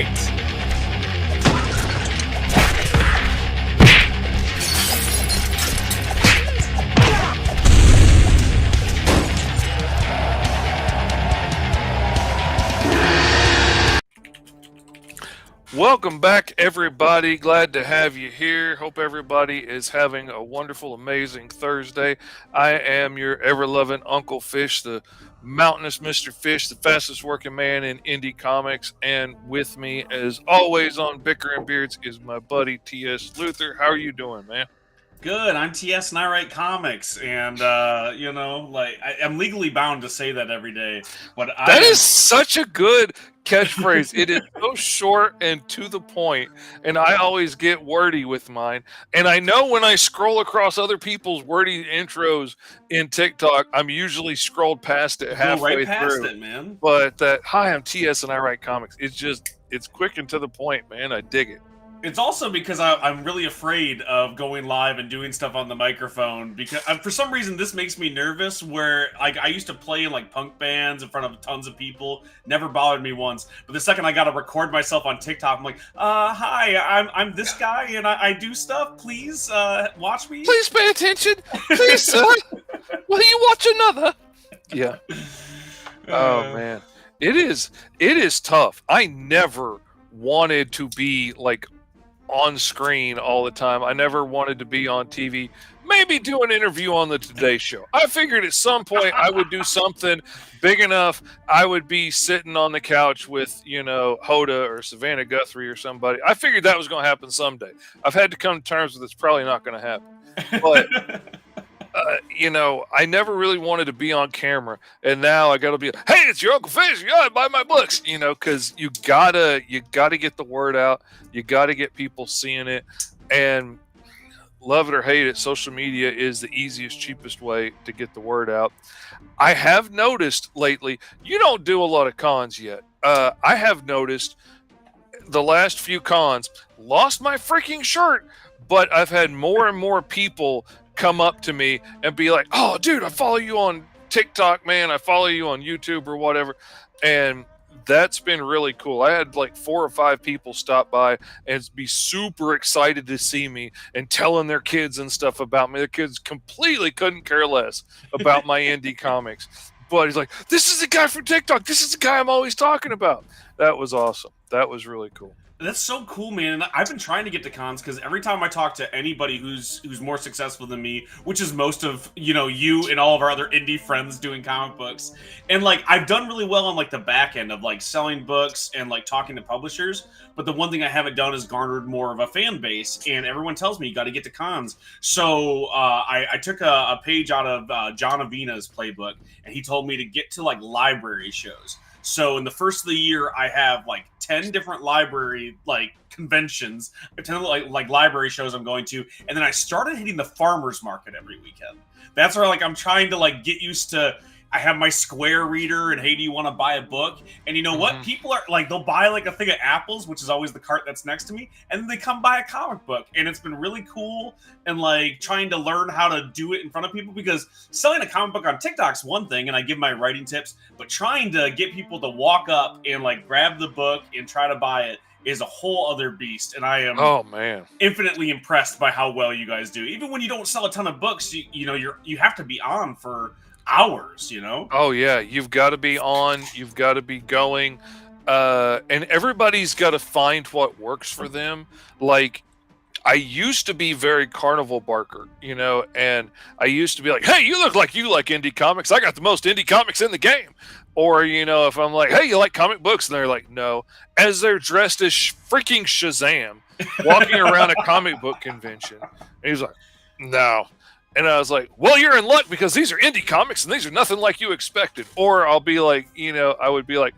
right. Welcome back, everybody. Glad to have you here. Hope everybody is having a wonderful, amazing Thursday. I am your ever-loving Uncle Fish, the mountainous Mr. Fish, the fastest working man in indie comics. And with me, as always, on Bickerin Beards is my buddy T.S. Luther. How are you doing, man? Good. I'm TS and I write comics, and I'm legally bound to say that every day. But That is such a good catchphrase. It is so short and to the point, and I always get wordy with mine. And I know when I scroll across other people's wordy intros in TikTok, I'm usually scrolled past it go halfway right past through. it, man. But that, hi, I'm TS and I write comics. It's quick and to the point, man. I dig it. It's also because I'm really afraid of going live and doing stuff on the microphone because for some reason this makes me nervous. Where like I used to play in like punk bands in front of tons of people, never bothered me once. But the second I got to record myself on TikTok, I'm like, hi, I'm this guy and I do stuff. Please watch me. Please pay attention. Please, sir. Will you watch another? Yeah. Oh man, it is tough. I never wanted to be like on screen all the time. I never wanted to be on TV. Maybe do an interview on the Today Show. I figured at some point I would do something big enough. I would be sitting on the couch with, Hoda or Savannah Guthrie or somebody. I figured that was going to happen someday. I've had to come to terms with it's probably not going to happen. But I never really wanted to be on camera, and now I got to be, hey, it's your Uncle Fish. You gotta buy my books, because you gotta get the word out. You gotta get people seeing it, and love it or hate it, social media is the easiest, cheapest way to get the word out. I have noticed lately, you don't do a lot of cons yet. I have noticed the last few cons, lost my freaking shirt, but I've had more and more people come up to me and be like, oh dude, I follow you on TikTok, man, I follow you on YouTube or whatever, and that's been really cool. I had like 4 or 5 people stop by and be super excited to see me and telling their kids and stuff about me. Their kids completely couldn't care less about my indie comics, but he's like, this is the guy from TikTok, this is the guy I'm always talking about. That was awesome. That was really cool. That's so cool, man. And I've been trying to get to cons because every time I talk to anybody who's more successful than me, which is most of you and all of our other indie friends doing comic books, and like I've done really well on like the back end of like selling books and like talking to publishers. But the one thing I haven't done is garnered more of a fan base, and everyone tells me you got to get to cons. So I took a page out of John Avina's playbook, and he told me to get to like library shows. So in the first of the year, I have like 10 different library like conventions, 10 like library shows I'm going to, and then I started hitting the farmers market every weekend. That's where like I'm trying to like get used to. I have my Square reader, and hey, do you want to buy a book? And you know what? People are like, they'll buy like a thing of apples, which is always the cart that's next to me, and then they come buy a comic book. And it's been really cool, and like trying to learn how to do it in front of people, because selling a comic book on TikTok's one thing, and I give my writing tips, but trying to get people to walk up and like grab the book and try to buy it is a whole other beast. And I am infinitely impressed by how well you guys do. Even when you don't sell a ton of books, you have to be on for hours. Oh yeah, you've got to be on, you've got to be going, and everybody's got to find what works for them. Like I used to be very carnival barker, and I used to be like, hey, you look like you like indie comics, I got the most indie comics in the game. Or if I'm like, hey, you like comic books, and they're like, no, as they're dressed as freaking Shazam walking around a comic book convention, and he's like, no. And I was like, well, you're in luck because these are indie comics and these are nothing like you expected. Or I'll be like, I would be like,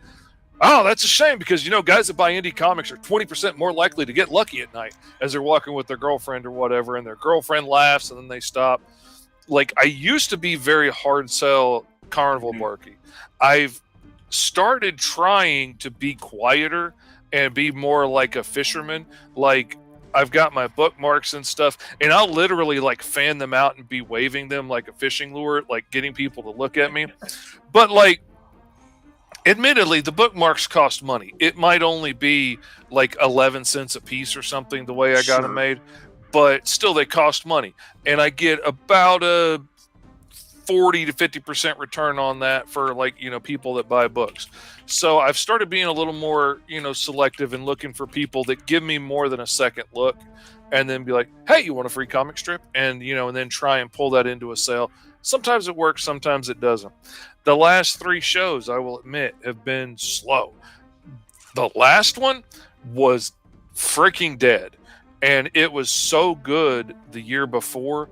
oh, that's a shame because, guys that buy indie comics are 20% more likely to get lucky at night as they're walking with their girlfriend or whatever. And their girlfriend laughs and then they stop. Like I used to be very hard sell carnival barky. I've started trying to be quieter and be more like a fisherman. Like I've got my bookmarks and stuff, and I'll literally like fan them out and be waving them like a fishing lure, like getting people to look at me. But like, Admittedly, the bookmarks cost money. It might only be like 11 cents a piece or something the way I got them Sure. made, but still they cost money. And I get about a 40 to 50% return on that for, like, people that buy books. So I've started being a little more, selective and looking for people that give me more than a second look, and then be like, hey, you want a free comic strip? And, and then try and pull that into a sale. Sometimes it works, sometimes it doesn't. The last 3 shows, I will admit, have been slow. The last one was freaking dead, and it was so good the year before,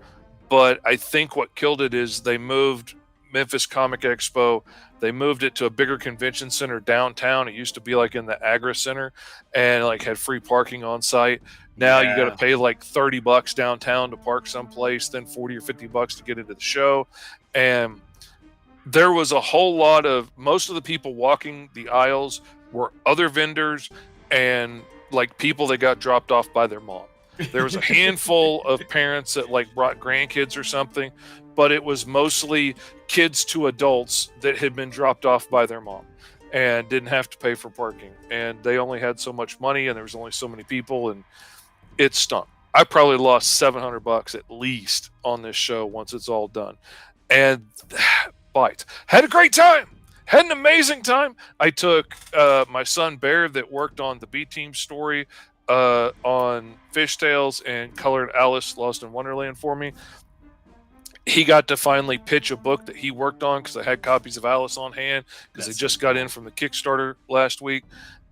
but I think what killed it is they moved Memphis Comic Expo. They moved it to a bigger convention center downtown. It used to be like in the Agra Center and like had free parking on site. Now you got to Yeah. pay like $30 downtown to park someplace, then 40 or $50 to get into the show. And there was a whole lot of, most of the people walking the aisles were other vendors and like people that got dropped off by their mom. There was a handful of parents that like brought grandkids or something, but it was mostly kids to adults that had been dropped off by their mom and didn't have to pay for parking. And they only had so much money and there was only so many people, and it stunk. I probably lost $700 at least on this show once it's all done. And bite. Had a great time. Had an amazing time. I took my son Bear that worked on the B Team story on Fishtails and colored Alice Lost in Wonderland for me. He got to finally pitch a book that he worked on because I had copies of Alice on hand because they just got in from the Kickstarter last week.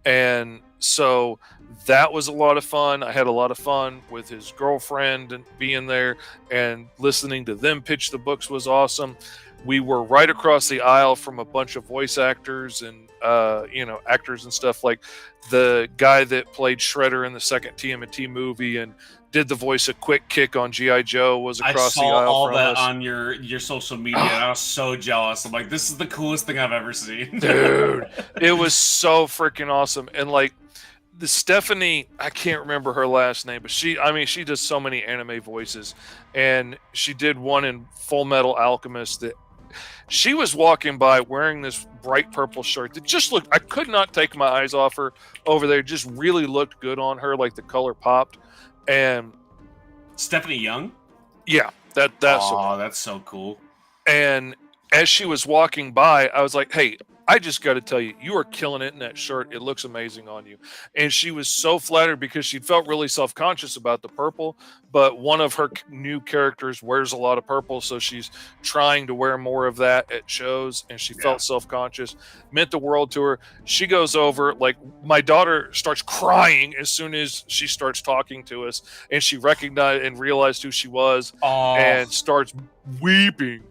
And so that was a lot of fun. I had a lot of fun with his girlfriend and being there and listening to them pitch the books was awesome. We were right across the aisle from a bunch of voice actors and actors and stuff, like the guy that played Shredder in the second TMNT movie and did the voice of Quick Kick on G.I. Joe was across the I saw aisle all from that us. on your social media, and I was so jealous. I'm like, this is the coolest thing I've ever seen. Dude, it was so freaking awesome. And like the Stephanie, I can't remember her last name, but she does so many anime voices, and she did one in Full Metal Alchemist that she was walking by wearing this bright purple shirt that just looked, I could not take my eyes off her over there. It just really looked good on her, like the color popped. And Stephanie Young? yeah, that's oh, that's so cool. And as she was walking by, I was like, hey, I just got to tell you, you are killing it in that shirt. It looks amazing on you. And she was so flattered because she felt really self-conscious about the purple, but one of her new characters wears a lot of purple, so she's trying to wear more of that at shows, and she felt self-conscious. Meant the world to her. She goes over, like, my daughter starts crying as soon as she starts talking to us, and she recognized and realized who she was and starts weeping.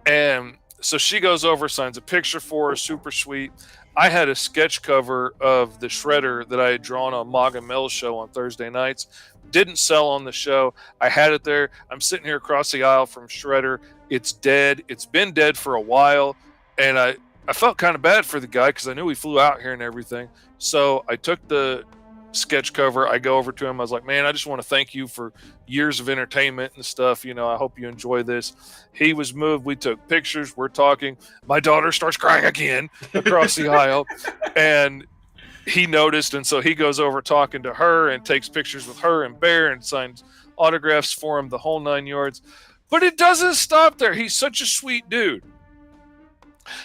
And so she goes over, signs a picture for her, super sweet. I had a sketch cover of the Shredder that I had drawn on Mog and Mel's show on Thursday nights. Didn't sell on the show. I had it there. I'm sitting here across the aisle from Shredder. It's dead. It's been dead for a while. And I felt kind of bad for the guy because I knew he flew out here and everything. So I took the sketch cover. I go over to him. I was like, man, I just want to thank you for years of entertainment and stuff. I hope you enjoy this. He was moved. We took pictures. We're talking. My daughter starts crying again across the aisle, and he noticed. And so he goes over talking to her and takes pictures with her and Bear and signs autographs for him, the whole 9 yards. But it doesn't stop there. He's such a sweet dude.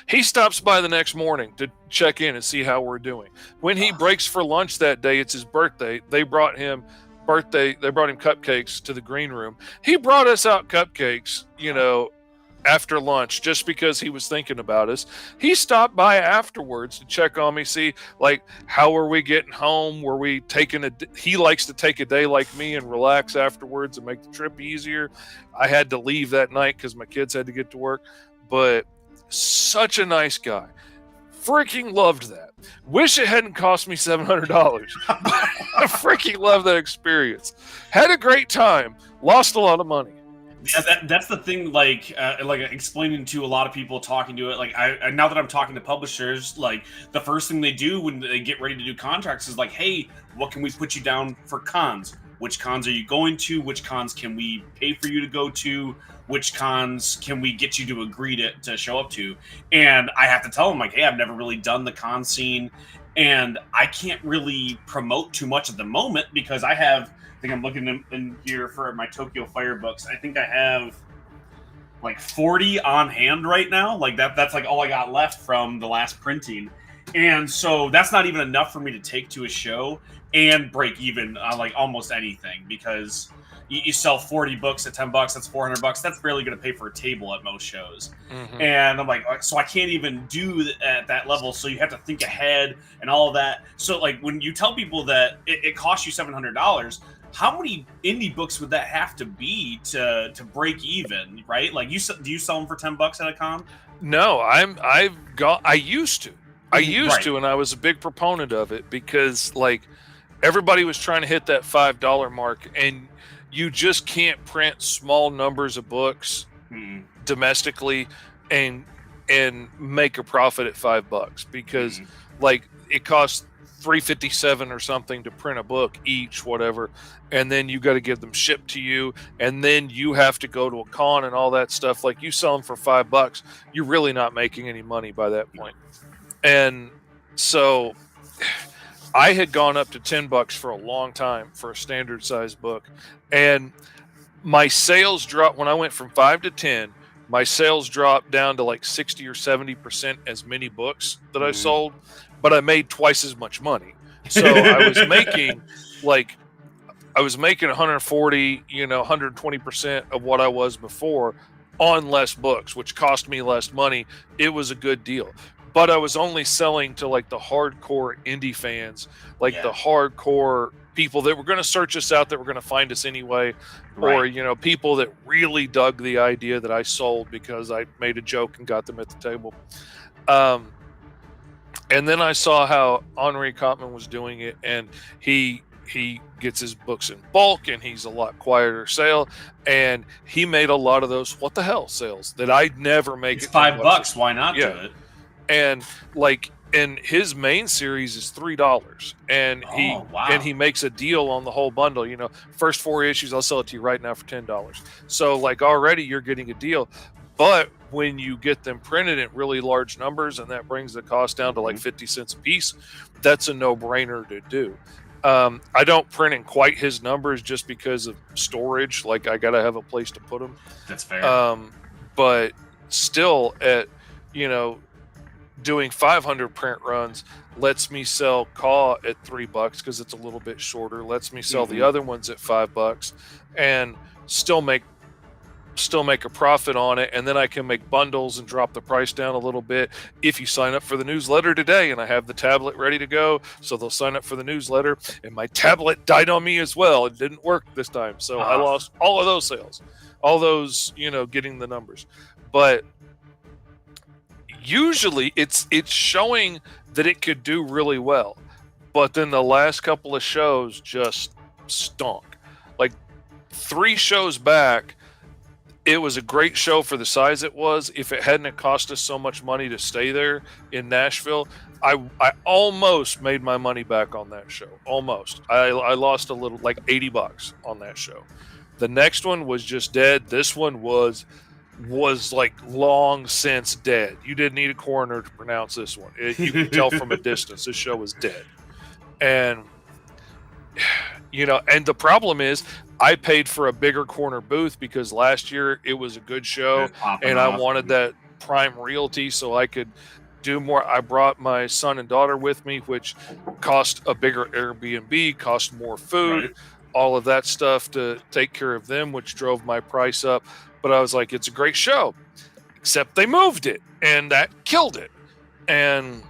He stops by the next morning to check in and see how we're doing. When he breaks for lunch that day, it's his birthday. They brought him cupcakes to the green room. He brought us out cupcakes, after lunch, just because he was thinking about us. He stopped by afterwards to check on me, see, like, how are we getting home? Were we taking he likes to take a day like me and relax afterwards and make the trip easier. I had to leave that night because my kids had to get to work, but such a nice guy. Freaking loved that. Wish it hadn't cost me $700. I freaking love that experience. Had a great time. Lost a lot of money. Yeah, that's the thing. Like explaining to a lot of people, talking to it. Like now that I'm talking to publishers, like the first thing they do when they get ready to do contracts is like, hey, what can we put you down for cons? which cons are you going to, which cons can we pay for you to go to, which cons can we get you to agree to show up to. And I have to tell them, like, hey, I've never really done the con scene, and I can't really promote too much at the moment because I think I'm looking in here for my Tokyo Fire books. I think I have like 40 on hand right now. Like that's like all I got left from the last printing. And so that's not even enough for me to take to a show and break even on like almost anything, because you sell 40 books at $10, that's $400. That's barely going to pay for a table at most shows. Mm-hmm. And I'm like, so I can't even do at that level. So you have to think ahead and all of that. So like when you tell people that it costs you $700, how many indie books would that have to be to break even, right? Like do you sell them for $10 at a con? No, I used to. And I was a big proponent of it because like everybody was trying to hit that $5 mark, and you just can't print small numbers of books domestically and make a profit at $5 because like it costs $357 or something to print a book each, whatever, and then you got to get them shipped to you, and then you have to go to a con and all that stuff. Like you sell them for $5, you're really not making any money by that point. And so I had gone up to $10 for a long time for a standard size book, and my sales dropped when I went from 5 to 10. My sales dropped down to like 60 or 70% as many books that I sold, but I made twice as much money. So I was making 140, 120% of what I was before on less books, which cost me less money. It was a good deal. But I was only selling to like the hardcore indie fans, like the hardcore people that were going to search us out, that were going to find us anyway, or people that really dug the idea that I sold because I made a joke and got them at the table. And then I saw how Henri Kottman was doing it, and he gets his books in bulk, and he's a lot quieter sale, and he made a lot of those what the hell sales that I'd never make. It's $5. Why not do it? And his main series is $3, and he makes a deal on the whole bundle. First 4 issues, I'll sell it to you right now for $10. So like already you're getting a deal. But when you get them printed in really large numbers, and that brings the cost down to like 50 cents a piece, that's a no-brainer to do. I don't print in quite his numbers just because of storage. Like I gotta have a place to put them. That's fair. But still, at doing 500 print runs lets me sell Caw at $3 because it's a little bit shorter. Lets me sell the other ones at $5 and still make a profit on it. And then I can make bundles and drop the price down a little bit if you sign up for the newsletter today. And I have the tablet ready to go, so they'll sign up for the newsletter. And my tablet died on me as well. It didn't work this time, so I lost all of those sales, all those getting the numbers. But usually it's showing that it could do really well, but then the last couple of shows just stunk. Like 3 shows back, it was a great show for the size it was. If it hadn't cost us so much money to stay there in Nashville, I almost made my money back on that show. Almost. I lost a little, like $80 on that show. The next one was just dead. This one was like long since dead. You didn't need a coroner to pronounce this one. You can tell from a distance this show was dead. And and the problem is I paid for a bigger corner booth because last year it was a good show and I wanted that prime realty so I could do more. I brought my son and daughter with me, which cost a bigger Airbnb, cost more food, all of that stuff to take care of them, which drove my price up. But I was like, it's a great show, except they moved it, and that killed it. And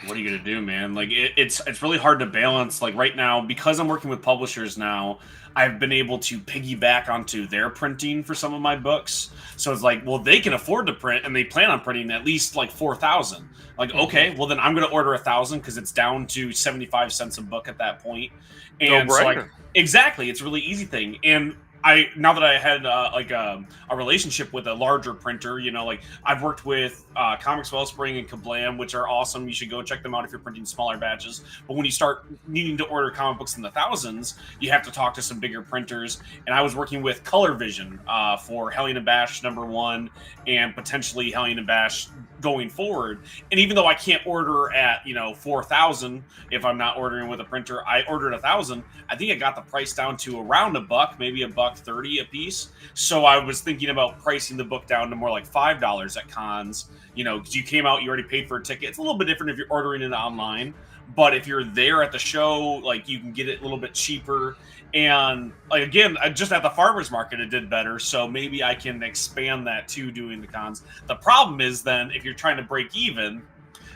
what are you gonna do, man? Like it's really hard to balance. Like right now, because I'm working with publishers now, I've been able to piggyback onto their printing for some of my books. So it's like, well, they can afford to print, and they plan on printing at least like 4,000. Like, okay, well then I'm gonna order 1,000 because it's down to 75 cents a book at that point. And so like, exactly, it's a really easy thing. And I now that I had a relationship with a larger printer, like I've worked with Comics Wellspring and Kablam, which are awesome. You should go check them out if you're printing smaller batches. But when you start needing to order comic books in the thousands, you have to talk to some bigger printers. And I was working with Color Vision for Hellion and Bash #1 and potentially Hellion and Bash going forward. And even though I can't order at 4,000 if I'm not ordering with a printer, I ordered 1,000. I think I got the price down to around $1, maybe $1.30 a piece. So I was thinking about pricing the book down to more like $5 at cons. Because you came out, you already paid for a ticket. It's a little bit different if you're ordering it online, but if you're there at the show, like you can get it a little bit cheaper. And like again, just at the farmers market, it did better. So maybe I can expand that to doing the cons. The problem is then if you're trying to break even,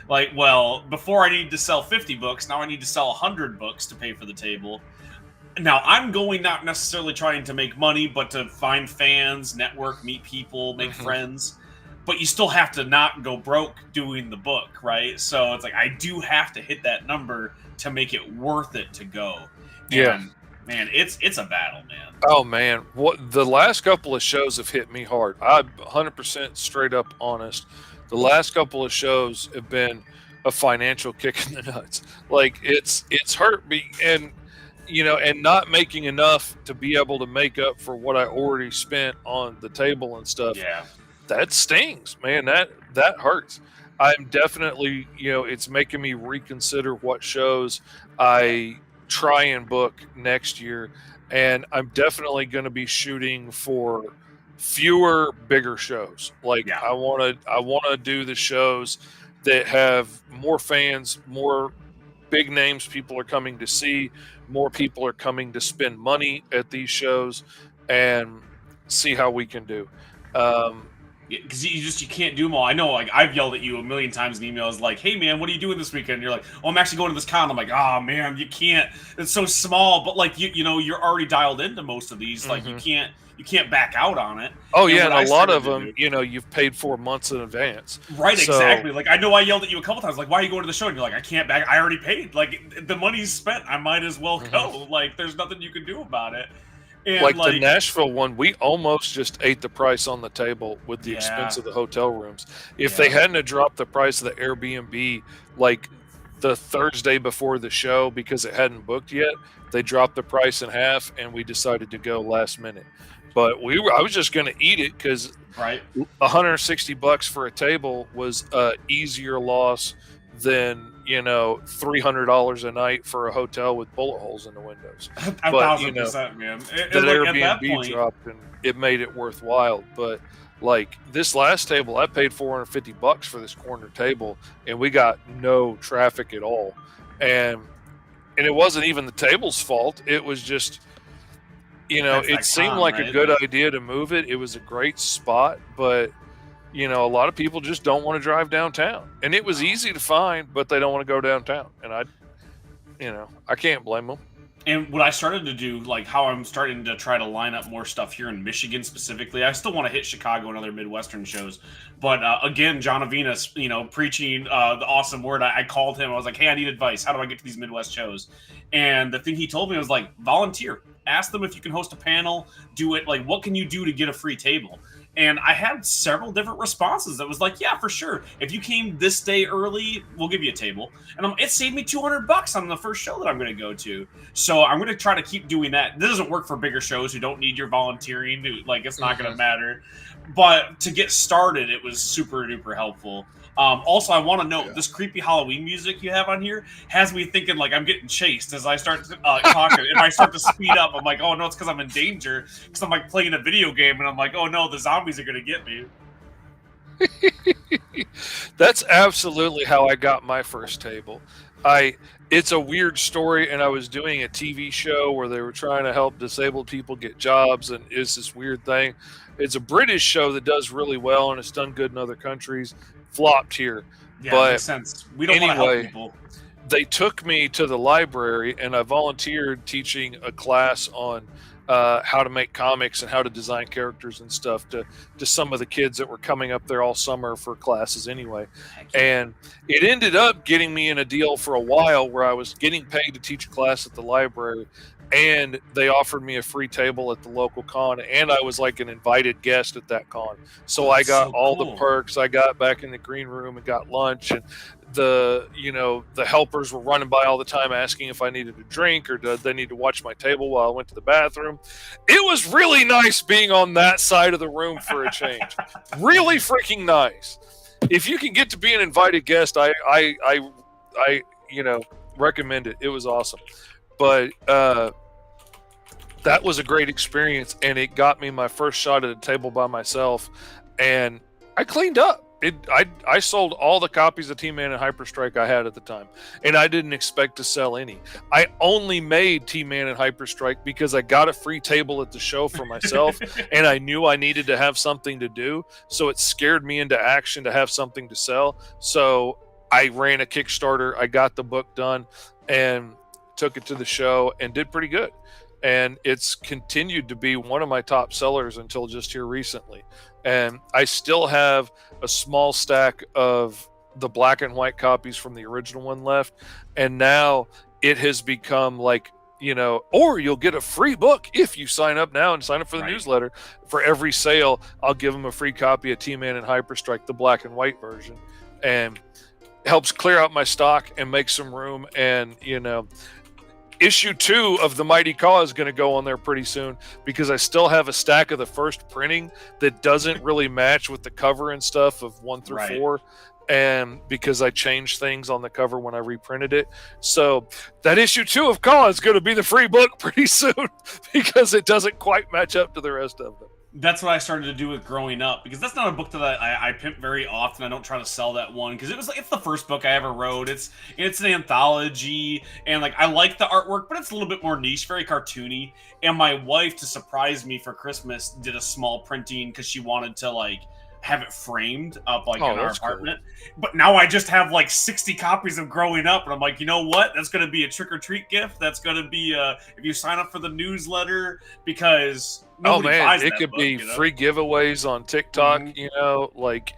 like, well, before I need to sell 50 books, now I need to sell 100 books to pay for the table. Now, I'm going not necessarily trying to make money, but to find fans, network, meet people, make friends. But you still have to not go broke doing the book, right? So it's like I do have to hit that number to make it worth it to go. Yeah. And, man, it's a battle, man. Oh man, what the last couple of shows have hit me hard. I'm 100% straight up honest. The last couple of shows have been a financial kick in the nuts. Like it's hurt me, and and not making enough to be able to make up for what I already spent on the table and stuff. Yeah. That stings, man. That hurts. I'm definitely, it's making me reconsider what shows I try and book next year, and I'm definitely going to be shooting for fewer bigger shows. Like I want to do the shows that have more fans, more big names people are coming to see, more people are coming to spend money at these shows, and see how we can do. Because you can't do them all. I know, like I've yelled at you a million times in emails, like, "Hey man, what are you doing this weekend?" And you're like, "Oh, I'm actually going to this con." I'm like, "Oh man, you can't. It's so small." But like you're already dialed into most of these. Like you can't back out on it. Oh yeah, and a lot of them, you've paid 4 months in advance. Right, so, exactly. Like I know I yelled at you a couple times, like, "Why are you going to the show?" And you're like, "I can't back. I already paid. Like the money's spent. I might as well go. Like there's nothing you can do about it." And like the Nashville one, we almost just ate the price on the table with the expense of the hotel rooms. If they hadn't have dropped the price of the Airbnb like the Thursday before the show because it hadn't booked yet, they dropped the price in half, and we decided to go last minute. But I was just going to eat it because $160 for a table was an easier loss than $300 a night for a hotel with bullet holes in the windows. 1,000%, man. The Airbnb dropped, and it made it worthwhile. But like this last table, I paid $450 for this corner table, and we got no traffic at all. And it wasn't even the table's fault. It was just, it seemed like a good idea to move it. It was a great spot, but a lot of people just don't want to drive downtown, and it was easy to find, but they don't want to go downtown. And I can't blame them. And what I started to do, like how I'm starting to try to line up more stuff here in Michigan specifically, I still want to hit Chicago and other Midwestern shows. But again, John Avinas, preaching the awesome word, I called him. I was like, "Hey, I need advice. How do I get to these Midwest shows?" And the thing he told me was like, volunteer. Ask them if you can host a panel. Do it. Like, what can you do to get a free table? And I had several different responses that was like, "Yeah, for sure. If you came this day early, we'll give you a table." And it saved me $200 on the first show that I'm going to go to. So I'm going to try to keep doing that. This doesn't work for bigger shows who don't need your volunteering. Like, it's not going to matter. But to get started, it was super duper helpful. Also, I want to note this creepy Halloween music you have on here has me thinking like I'm getting chased as I start talking. If I start to speed up, I'm like, "Oh no, it's because I'm in danger." Because I'm like playing a video game, and I'm like, "Oh no, the zombies are gonna get me." That's absolutely how I got my first table. It's a weird story, and I was doing a TV show where they were trying to help disabled people get jobs, and it's this weird thing. It's a British show that does really well, and it's done good in other countries. Flopped here. Yeah, but makes sense. We don't want to help people. They took me to the library, and I volunteered teaching a class on how to make comics and how to design characters and stuff to some of the kids that were coming up there all summer for classes anyway. And it ended up getting me in a deal for a while where I was getting paid to teach a class at the library, and they offered me a free table at the local con, and I was like an invited guest at that con. So Oh, I that's got so all the cool. perks. I got back in the green room and got lunch, and the helpers were running by all the time asking if I needed a drink or did they need to watch my table while I went to the bathroom. It was really nice being on that side of the room for a change. Really freaking nice. If you can get to be an invited guest, I recommend it. It was awesome. But that was a great experience, and it got me my first shot at a table by myself, and I cleaned up. I sold all the copies of T-Man and Hyperstrike I had at the time, and I didn't expect to sell any. I only made T-Man and Hyperstrike because I got a free table at the show for myself, and I knew I needed to have something to do, so it scared me into action to have something to sell. So I ran a Kickstarter, I got the book done, and took it to the show and did pretty good. And it's continued to be one of my top sellers until just here recently. And I still have a small stack of the black and white copies from the original one left. And now it has become like, or you'll get a free book if you sign up now and sign up for the newsletter. For every sale, I'll give them a free copy of T-Man and Hyperstrike, the black and white version. And helps clear out my stock and make some room. And, issue 2 of the Mighty Caw is going to go on there pretty soon because I still have a stack of the first printing that doesn't really match with the cover and stuff of 1 through 4. And because I changed things on the cover when I reprinted it. So that issue 2 of Caw is going to be the free book pretty soon because it doesn't quite match up to the rest of them. That's what I started to do with Growing Up, because that's not a book that I pimp very often. I don't try to sell that one because it's the first book I ever wrote. It's an anthology, and like I like the artwork, but it's a little bit more niche, very cartoony. And my wife, to surprise me for Christmas, did a small printing because she wanted to like have it framed up like in our apartment. Cool. But now I just have like 60 copies of Growing Up, and I'm like, you know what? That's going to be a trick-or-treat gift. That's going to be if you sign up for the newsletter, because it could be free giveaways on TikTok, like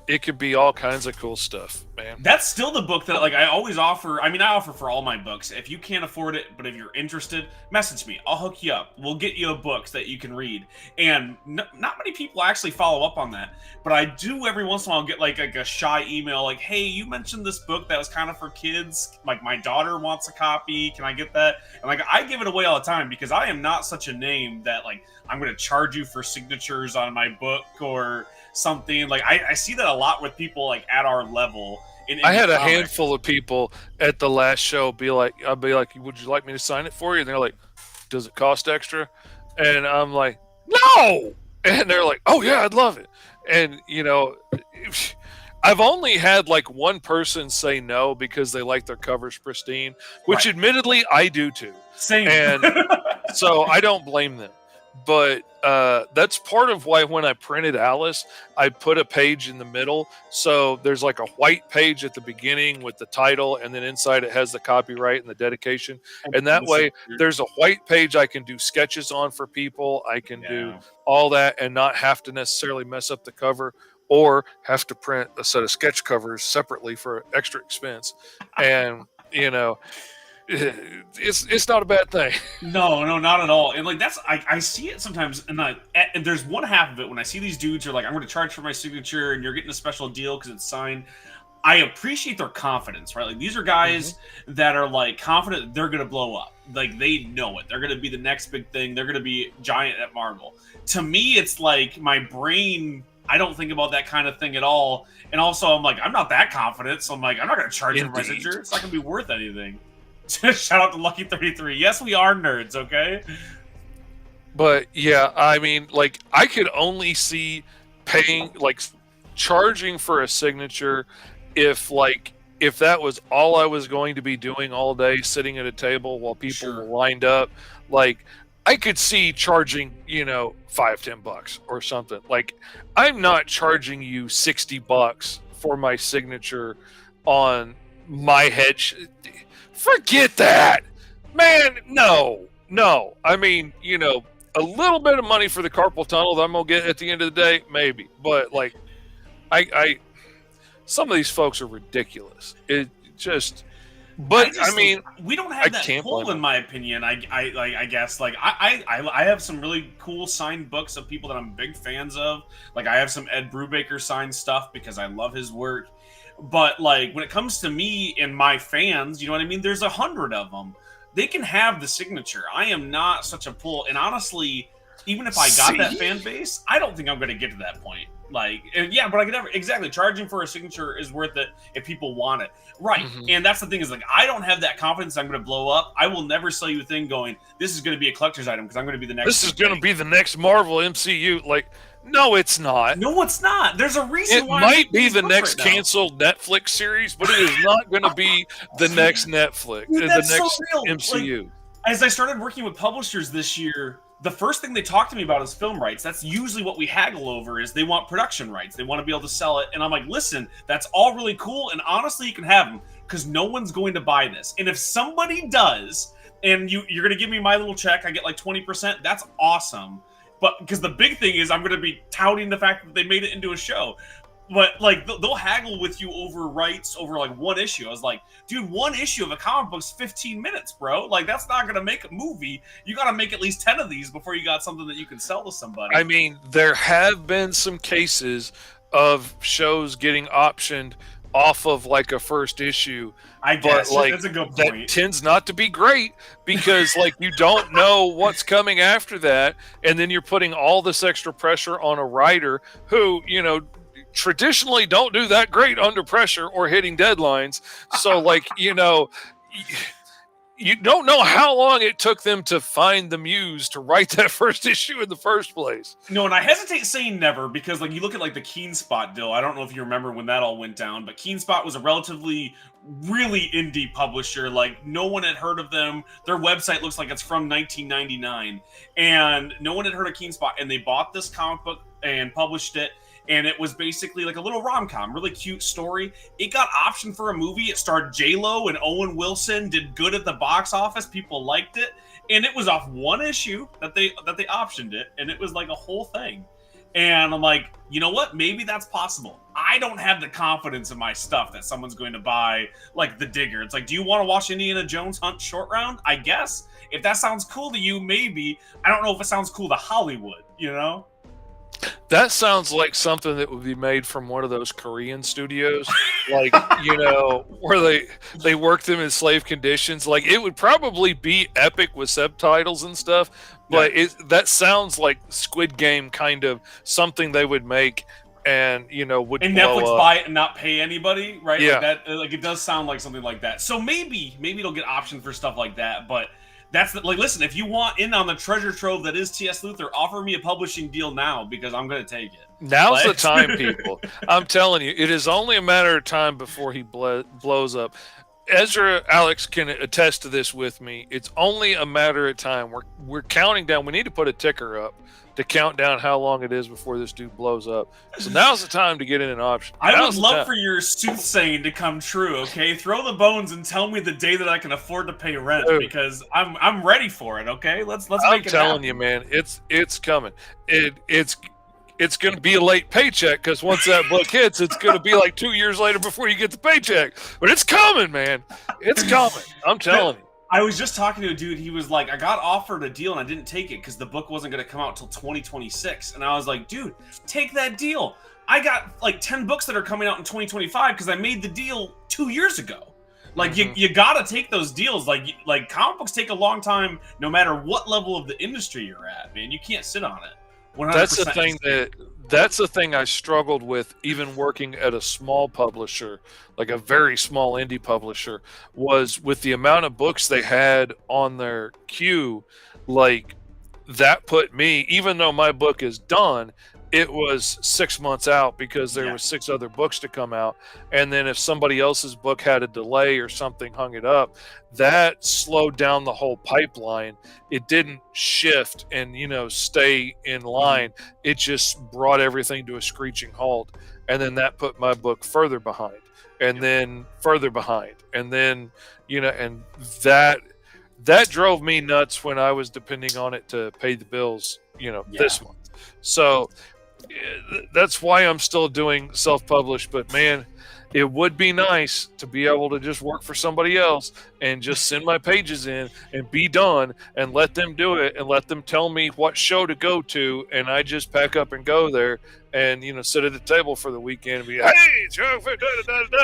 it could be all kinds of cool stuff, man. That's still the book that like I always offer. I mean, I offer for all my books. If you can't afford it, but if you're interested, message me. I'll hook you up. We'll get you a book that you can read. And not many people actually follow up on that, but I do every once in a while get like a shy email like, "Hey, you mentioned this book that was kind of for kids. Like my daughter wants a copy. Can I get that?" And like I give it away all the time because I am not such a name that like I'm going to charge you for signatures on my book or something. Like I see that a lot with people like at our level. I had a handful of people at the last show I'll be like, "Would you like me to sign it for you?" And they're like, "Does it cost extra?" And I'm like, "No!" And they're like, "Oh yeah, I'd love it." And I've only had like one person say no because they like their covers pristine, which admittedly I do too. Same. And so I don't blame them. But that's part of why when I printed Alice, I put a page in the middle. So there's like a white page at the beginning with the title, and then inside it has the copyright and the dedication. And that way there's a white page I can do sketches on for people. I can do all that and not have to necessarily mess up the cover or have to print a set of sketch covers separately for extra expense. And, it's not a bad thing. No, not at all. And like that's I see it sometimes, and there's one half of it when I see these dudes are like, "I'm going to charge for my signature, and you're getting a special deal because it's signed." I appreciate their confidence, right? Like these are guys that are like confident they're going to blow up. Like they know it. They're going to be the next big thing. They're going to be giant at Marvel. To me, it's like my brain. I don't think about that kind of thing at all. And also, I'm like, I'm not that confident, so I'm like, I'm not going to charge for my signature. It's not going to be worth anything. Shout out to Lucky33. Yes, we are nerds, okay? But yeah, I mean, like I could only see charging for a signature if that was all I was going to be doing all day, sitting at a table while people were lined up. Like I could see charging, $5-10 or something. Like I'm not charging you $60 for my signature on my head. Forget that, man. No. I mean, a little bit of money for the carpal tunnel that I'm gonna get at the end of the day, maybe. But like, I some of these folks are ridiculous. It just But I mean, we don't I have that can't blame pull, in them. my opinion. I guess like I have some really cool signed books of people that I'm big fans of. Like I have some Ed Brubaker signed stuff because I love his work. But like when it comes to me and my fans, you know what I mean? There's 100 of them. They can have the signature. I am not such a pull, and honestly, even if I got that fan base, I don't think I'm going to get to that point. Like, yeah, but I could never exactly charging for a signature is worth it if people want it, right? And that's the thing is like I don't have that confidence I'm going to blow up. I will never sell you a thing going this is going to be a collector's item because I'm going to be the next. This is going to be the next Marvel MCU. Like, no, it's not. No, it's not. There's a reason why it might be the next canceled Netflix series, but it is not going to be the next Netflix, Dude, the that's next so real. MCU. Like, as I started working with publishers this year, the first thing they talk to me about is film rights. That's usually what we haggle over is they want production rights. They want to be able to sell it. And I'm like, listen, that's all really cool. And honestly, you can have them because no one's going to buy this. And if somebody does, and you're going to give me my little check, I get like 20%, that's awesome. But because the big thing is I'm going to be touting the fact that they made it into a show. But like they'll haggle with you over rights over like one issue. I was like, dude, one issue of a comic book's 15 minutes, bro. Like that's not gonna make a movie. You gotta make at least 10 of these before you got something that you can sell to somebody. I mean, there have been some cases of shows getting optioned off of like a first issue. I guess but, like, that's a good point. That tends not to be great because like you don't know what's coming after that, and then you're putting all this extra pressure on a writer who, you know, traditionally don't do that great under pressure or hitting deadlines. So like, you know, you don't know how long it took them to find the muse to write that first issue in the first place. No, and I hesitate saying never because like you look at like the Keenspot deal. I don't know if you remember when that all went down, but Keenspot was a relatively really indie publisher. Like no one had heard of them. Their website looks like it's from 1999 and no one had heard of Keenspot, and they bought this comic book and published it. And it was basically like a little rom-com, really cute story. It got optioned for a movie. It starred J-Lo and Owen Wilson, did good at the box office. People liked it. And it was off one issue that they optioned it. And it was like a whole thing. And I'm like, you know what? Maybe that's possible. I don't have the confidence in my stuff that someone's going to buy like The Digger. It's like, do you want to watch Indiana Jones hunt short round? I guess. If that sounds cool to you, maybe. I don't know if it sounds cool to Hollywood, you know? That sounds like something that would be made from one of those Korean studios, like, you know, where they work them in slave conditions. Like, it would probably be epic with subtitles and stuff, but that sounds like Squid Game kind of something they would make and, you know, would and blow Netflix up. buy it and not pay anybody, right? Yeah. Like that, like it does sound like something like that. So maybe it'll get optioned for stuff like that, but that's like, listen, if you want in on the treasure trove that is T.S. Luthor, offer me a publishing deal now because I'm going to take it. Now's the time, people. I'm telling you, it is only a matter of time before he blows up. Ezra, Alex can attest to this with me. It's only a matter of time. We're counting down. We need to put a ticker up to count down how long it is before this dude blows up. So now's the time to get in an option. I would love for your soothsaying to come true, okay? Throw the bones and tell me the day that I can afford to pay rent because I'm ready for it, okay? Let's make it happen. I'm telling you, man, it's coming. It's going to be a late paycheck because once that book hits, it's going to be like 2 years later before you get the paycheck. But it's coming, man. It's coming. I'm telling you. I was just talking to a dude. He was like, I got offered a deal and I didn't take it because the book wasn't going to come out till 2026. And I was like, dude, take that deal. I got like 10 books that are coming out in 2025 because I made the deal 2 years ago. Like you got to take those deals. Like comic books take a long time, no matter what level of the industry you're at, man. You can't sit on it. 100%. That's the thing I struggled with, even working at a small publisher, like a very small indie publisher, was with the amount of books they had on their queue. Like that put me, even though my book is done, it was 6 months out because there were 6 other books to come out. And then if somebody else's book had a delay or something hung it up, that slowed down the whole pipeline. It didn't shift and, you know, stay in line. It just brought everything to a screeching halt. And then that put my book further behind and then further behind. And then, you know, and that drove me nuts when I was depending on it to pay the bills, you know, this month. So That's why I'm still doing self-published. But man, it would be nice to be able to just work for somebody else and just send my pages in and be done and let them do it and let them tell me what show to go to, and I just pack up and go there and sit at the table for the weekend and be, hey, it's your da, da, da, da.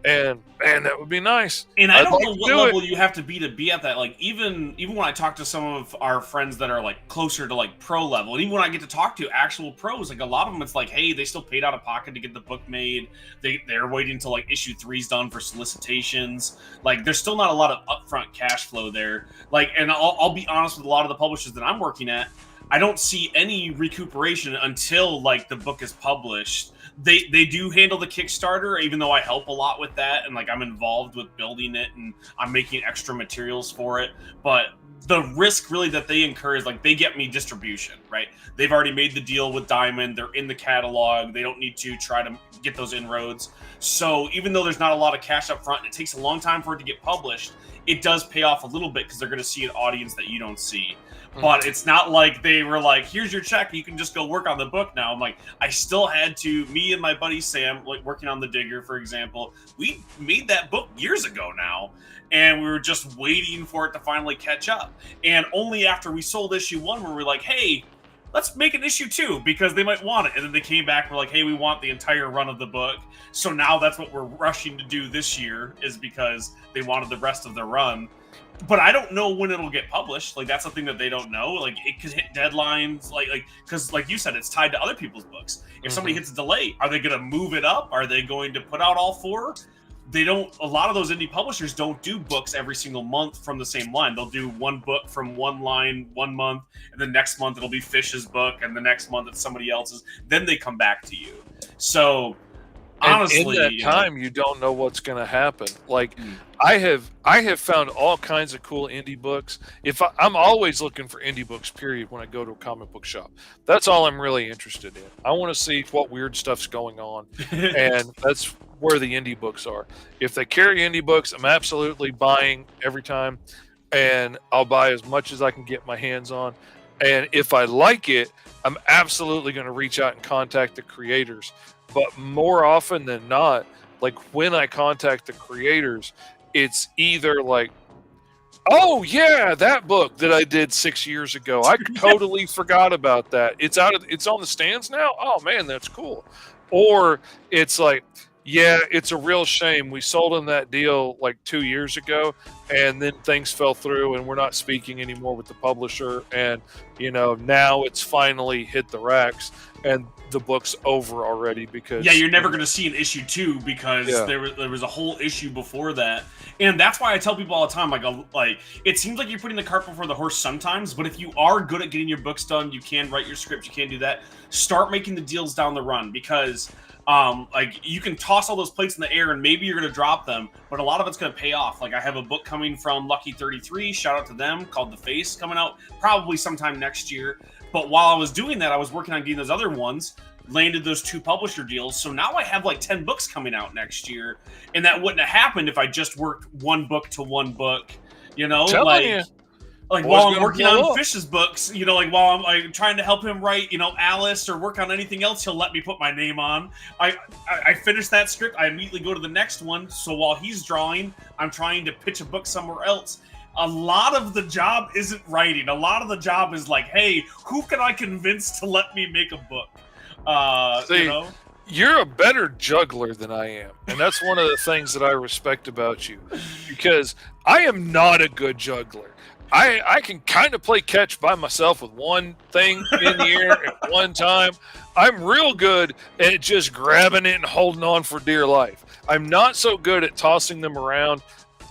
And man, that would be nice. And I I'd don't like know to what do level it. you have to be at that. Like even when I talk to some of our friends that are like closer to like pro level, and even when I get to talk to actual pros, like a lot of them, it's like, hey, they still paid out of pocket to get the book made. They're waiting until like issue 3's done for solicitations. Like there's still not a lot of upfront cash flow there. Like, and I'll be honest with a lot of the publishers that I'm working at, I don't see any recuperation until like the book is published. They do handle the Kickstarter, even though I help a lot with that, and like I'm involved with building it and I'm making extra materials for it. But the risk really that they incur is like they get me distribution, right? They've already made the deal with Diamond, they're in the catalog, they don't need to try to get those inroads. So even though there's not a lot of cash up front and it takes a long time for it to get published, it does pay off a little bit because they're going to see an audience that you don't see. But it's not like they were like, here's your check, you can just go work on the book now. I'm like, I still had to, me and my buddy Sam, like working on The Digger, for example, we made that book years ago now, and we were just waiting for it to finally catch up. And only after we sold issue 1 were we like, hey, let's make an issue 2 because they might want it. And then they came back, we're like, hey, we want the entire run of the book. So now that's what we're rushing to do this year, is because they wanted the rest of the run. But I don't know when it'll get published. Like that's something that they don't know. Like it could hit deadlines, like because like you said, it's tied to other people's books. If somebody hits a delay, are they going to move it up? Are they going to put out all 4? They don't. A lot of those indie publishers don't do books every single month from the same line. They'll do one book from one line 1 month, and the next month it'll be Fish's book, and the next month it's somebody else's. Then they come back to you. So honestly, and in that time, you don't know what's going to happen. Like, I have found all kinds of cool indie books. I'm always looking for indie books, period, when I go to a comic book shop. That's all I'm really interested in. I want to see what weird stuff's going on, and that's where the indie books are. If they carry indie books, I'm absolutely buying every time, and I'll buy as much as I can get my hands on. And if I like it, I'm absolutely going to reach out and contact the creators. But more often than not, like when I contact the creators, it's either like, oh yeah, that book that I did 6 years ago, I totally forgot about that. It's on the stands now. Oh man, that's cool. Or it's like, yeah, it's a real shame. We sold in that deal like 2 years ago, and then things fell through, and we're not speaking anymore with the publisher. And now it's finally hit the racks, and the book's over already because you're never going to see an issue 2 because there was a whole issue before that. And that's why I tell people all the time, like it seems like you're putting the cart before the horse sometimes, but if you are good at getting your books done, you can write your script, you can do that. Start making the deals down the run, because like you can toss all those plates in the air and maybe you're going to drop them, but a lot of it's going to pay off. Like I have a book coming from Lucky 33, shout out to them, called The Face, coming out probably sometime next year. But while I was doing that, I was working on getting those other ones, landed those 2 publisher deals. So now I have like 10 books coming out next year. And that wouldn't have happened if I just worked one book to one book, Like while I'm working on Fish's books, like while I'm like trying to help him write, Alice or work on anything else, he'll let me put my name on. I finish that script, I immediately go to the next one. So while he's drawing, I'm trying to pitch a book somewhere else. A lot of the job isn't writing. A lot of the job is like, hey, who can I convince to let me make a book? You're a better juggler than I am. And that's one of the things that I respect about you, because I am not a good juggler. I can kind of play catch by myself with one thing in the air at one time. I'm real good at just grabbing it and holding on for dear life. I'm not so good at tossing them around.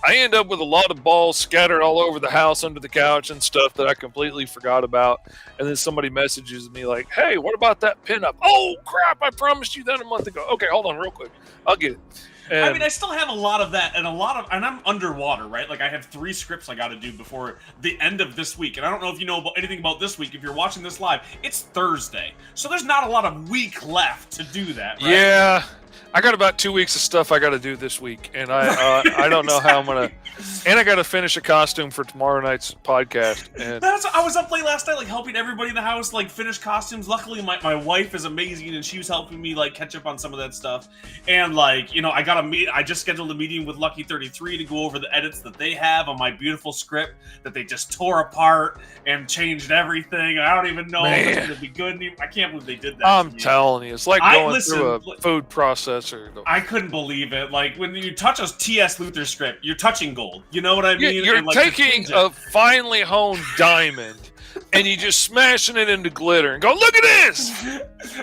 I end up with a lot of balls scattered all over the house, under the couch and stuff that I completely forgot about. And then somebody messages me like, hey, what about that pinup? Oh, crap, I promised you that a month ago. Okay, hold on real quick. I'll get it. I still have a lot of that, and I'm underwater, right? Like I have 3 scripts I got to do before the end of this week, and I don't know if you know anything about this week. If you're watching this live, it's Thursday, so there's not a lot of week left to do that, right? Yeah, I got about 2 weeks of stuff I got to do this week, and I don't know how I'm gonna. And I got to finish a costume for tomorrow night's podcast. And I was up late last night, like helping everybody in the house, like finish costumes. Luckily, my wife is amazing, and she was helping me like catch up on some of that stuff. And like, you know, I just scheduled a meeting with Lucky 33 to go over the edits that they have on my beautiful script that they just tore apart and changed everything. I don't even know if it's gonna be good. I can't believe they did that. I'm telling you, it's like going through a food processor. I couldn't believe it. Like when you touch a T.S. Luther script, you're touching gold. You know what I mean? You're like, taking a finely honed diamond and you just smashing it into glitter and go, look at this.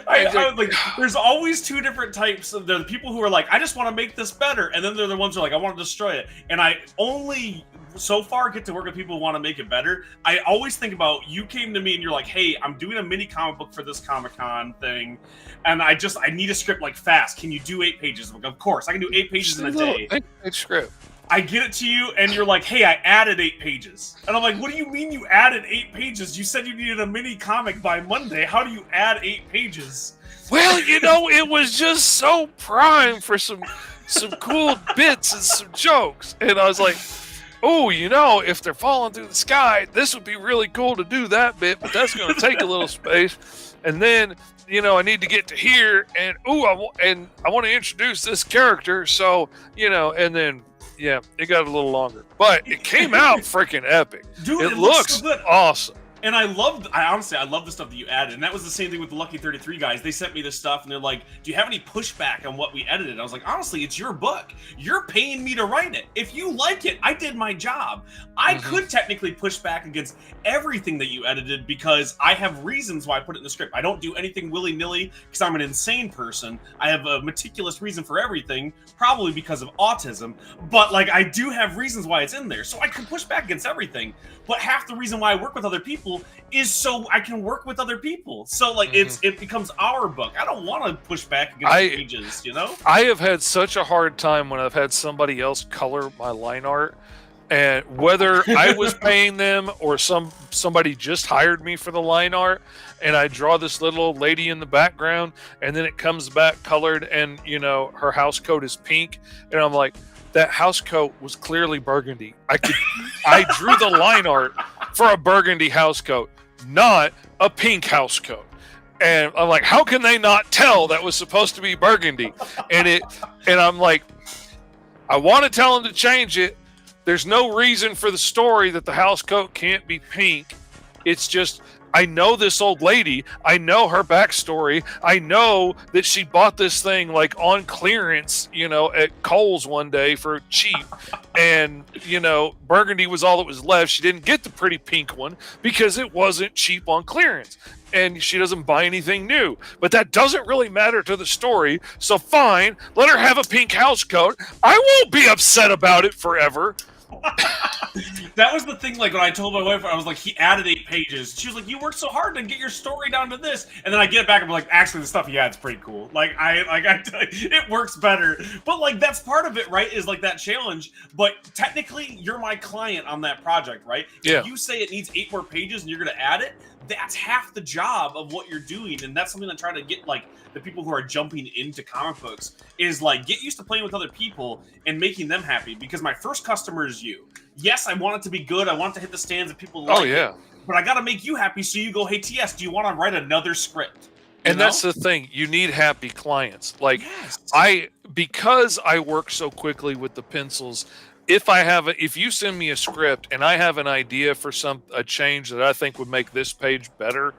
Like, there's always two different types of the people who are like, I just want to make this better, and then they're the ones who are like, I want to destroy it. And I only so far get to work with people who want to make it better. I always think about, you came to me and you're like, hey, I'm doing a mini comic book for this Comic-Con thing, and I need a script like fast. Can you do 8 pages? Like, of course, I can do 8 pages in a day. Script. I get it to you, and you're like, hey, I added 8 pages. And I'm like, what do you mean you added 8 pages? You said you needed a mini comic by Monday. How do you add 8 pages? Well, you know, it was just so prime for some cool bits and some jokes. And I was like, oh, you know, if they're falling through the sky, this would be really cool to do that bit, but that's going to take a little space. And then, you know, I need to get to here, and I want to introduce this character. So, you know, and then, yeah, it got a little longer, but it came out freaking epic. Dude, it looks so awesome. And I love the stuff that you added. And that was the same thing with the Lucky 33 guys. They sent me this stuff, and they're like, do you have any pushback on what we edited? I was like, honestly, it's your book. You're paying me to write it. If you like it, I did my job. I could technically push back against everything that you edited because I have reasons why I put it in the script. I don't do anything willy-nilly because I'm an insane person. I have a meticulous reason for everything, probably because of autism. But, like, I do have reasons why it's in there. So I can push back against everything. But half the reason why I work with other people is so I can work with other people. So like it becomes our book. I don't want to push back against pages, you know? I have had such a hard time when I've had somebody else color my line art, and whether I was paying them or somebody just hired me for the line art, and I draw this little old lady in the background, and then it comes back colored, and you know, her house coat is pink, and I'm like, that house coat was clearly burgundy. I drew the line art for a burgundy house coat, not a pink house coat. And I'm like, how can they not tell that was supposed to be burgundy? And I'm like, I want to tell them to change it. There's no reason for the story that the house coat can't be pink. It's just, I know this old lady. I know her backstory. I know that she bought this thing like on clearance, you know, at Kohl's one day for cheap. And, you know, burgundy was all that was left. She didn't get the pretty pink one because it wasn't cheap on clearance. And she doesn't buy anything new. But that doesn't really matter to the story. So fine, let her have a pink house coat. I won't be upset about it forever. That was the thing, like when I told my wife, I was like, he added 8 pages. She was like, you worked so hard to get your story down to this. And then I get it back and I'm like, actually the stuff he ad's pretty cool. Like it works better. But like that's part of it, right? Is like that challenge. But technically you're my client on that project, right? Yeah. If you say it needs 8 more pages and you're gonna add it, that's half the job of what you're doing. And that's something I'm trying to get like the people who are jumping into comic books is like, get used to playing with other people and making them happy, because my first customer is you. Yes, I want it to be good. I want it to hit the stands that people like. Oh, yeah. It, but I got to make you happy, so you go, hey, TS, do you want to write another script? And that's the thing. You need happy clients. Like, yes. Because I work so quickly with the pencils, if you send me a script and I have an idea for a change that I think would make this page better,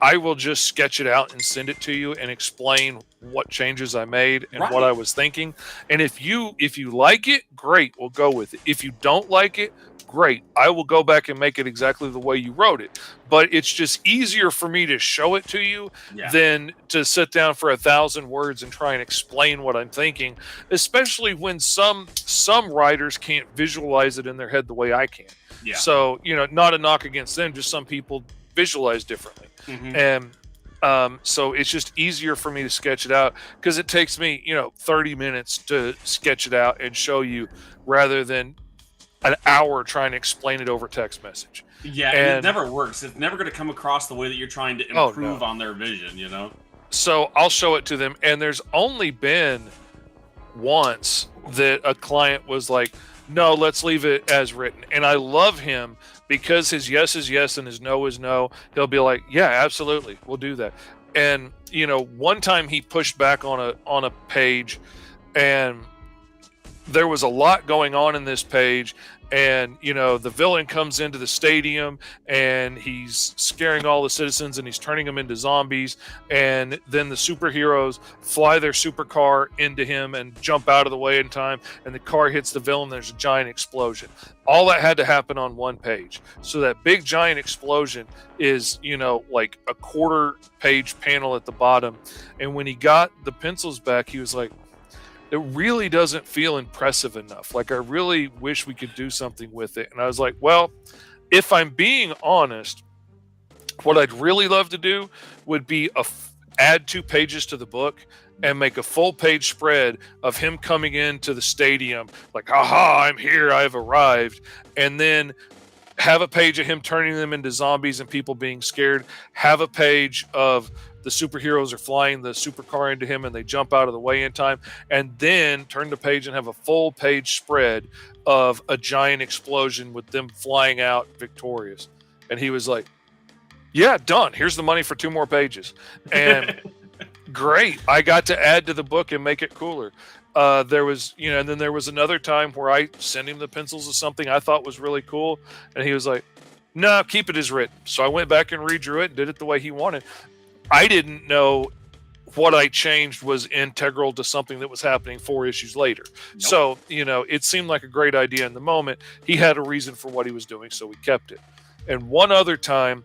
I will just sketch it out and send it to you and explain what changes I made and what I was thinking. And if you like it, great, we'll go with it. If you don't like it, great, I will go back and make it exactly the way you wrote it. But it's just easier for me to show it to you than to sit down for 1,000 words and try and explain what I'm thinking, especially when some writers can't visualize it in their head the way I can. Yeah. So, you know, not a knock against them, just some people visualize differently. And so it's just easier for me to sketch it out because it takes me, 30 minutes to sketch it out and show you rather than an hour trying to explain it over text message. Yeah, and it never works. It's never going to come across the way that you're trying to improve on their vision, So I'll show it to them, and there's only been once that a client was like, no, let's leave it as written. And I love him because his yes is yes and his no is no. He'll be like, yeah, absolutely, we'll do that. And one time he pushed back on a page, and there was a lot going on in this page, and the villain comes into the stadium and he's scaring all the citizens and he's turning them into zombies, and then the superheroes fly their supercar into him and jump out of the way in time, and the car hits the villain. There's a giant explosion. All that had to happen on one page. So that big giant explosion is like a quarter page panel at the bottom. And when he got the pencils back, he was like, it really doesn't feel impressive enough. Like, I really wish we could do something with it. And I was like, well, if I'm being honest, what I'd really love to do would be add 2 pages to the book and make a full page spread of him coming into the stadium like, aha, I'm here, I've arrived. And then have a page of him turning them into zombies and people being scared. Have a page of the superheroes are flying the supercar into him and they jump out of the way in time, and then turn the page and have a full page spread of a giant explosion with them flying out victorious. And he was like, yeah, done. Here's the money for 2 more pages. And great. I got to add to the book and make it cooler. There was, and then there was another time where I sent him the pencils of something I thought was really cool. And he was like, no, keep it as written. So I went back and redrew it and did it the way he wanted. I didn't know what I changed was integral to something that was happening 4 issues later. Nope. So, it seemed like a great idea in the moment. He had a reason for what he was doing, so we kept it. And one other time,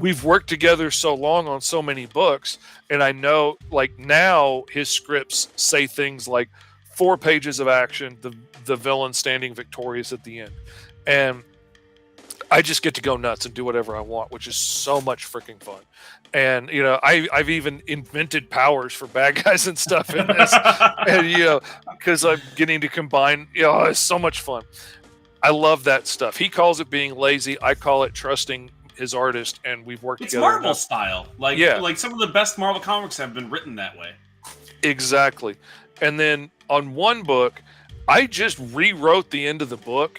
we've worked together so long on so many books, and I know, like, now his scripts say things like 4 pages of action, the villain standing victorious at the end. And I just get to go nuts and do whatever I want, which is so much freaking fun. And, I've even invented powers for bad guys and stuff in this. And, because I'm getting to combine, it's so much fun. I love that stuff. He calls it being lazy. I call it trusting his artist, and we've worked together. It's Marvel style. Like some of the best Marvel comics have been written that way. Exactly. And then on one book, I just rewrote the end of the book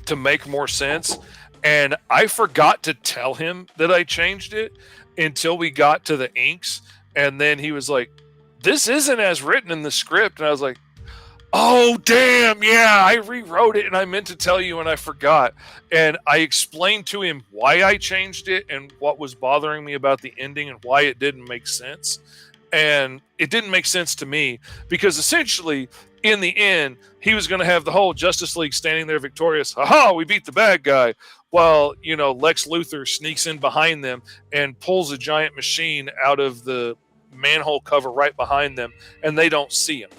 to make more sense. And I forgot to tell him that I changed it until we got to the inks. And then he was like, this isn't as written in the script. And I was like, oh, damn. Yeah, I rewrote it and I meant to tell you and I forgot. And I explained to him why I changed it and what was bothering me about the ending and why it didn't make sense. And it didn't make sense to me because essentially, in the end, he was going to have the whole Justice League standing there victorious. Aha, we beat the bad guy. Well, Lex Luthor sneaks in behind them and pulls a giant machine out of the manhole cover right behind them, and they don't see him.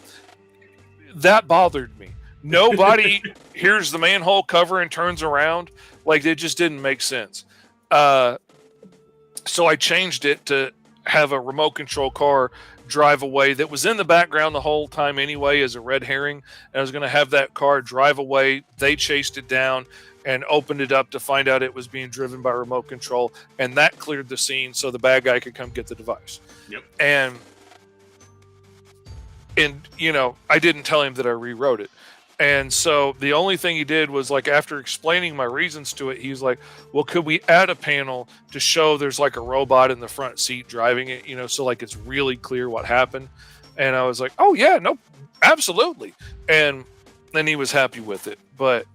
That bothered me. Nobody hears the manhole cover and turns around. Like, it just didn't make sense. So I changed it to have a remote control car drive away that was in the background the whole time anyway as a red herring. And I was going to have that car drive away. They chased it down and opened it up to find out it was being driven by remote control. And that cleared the scene so the bad guy could come get the device. Yep. And I didn't tell him that I rewrote it. And so the only thing he did was, like, after explaining my reasons to it, he was like, well, could we add a panel to show there's like a robot in the front seat driving it, so like it's really clear what happened. And I was like, oh yeah, no, absolutely. And then he was happy with it. But,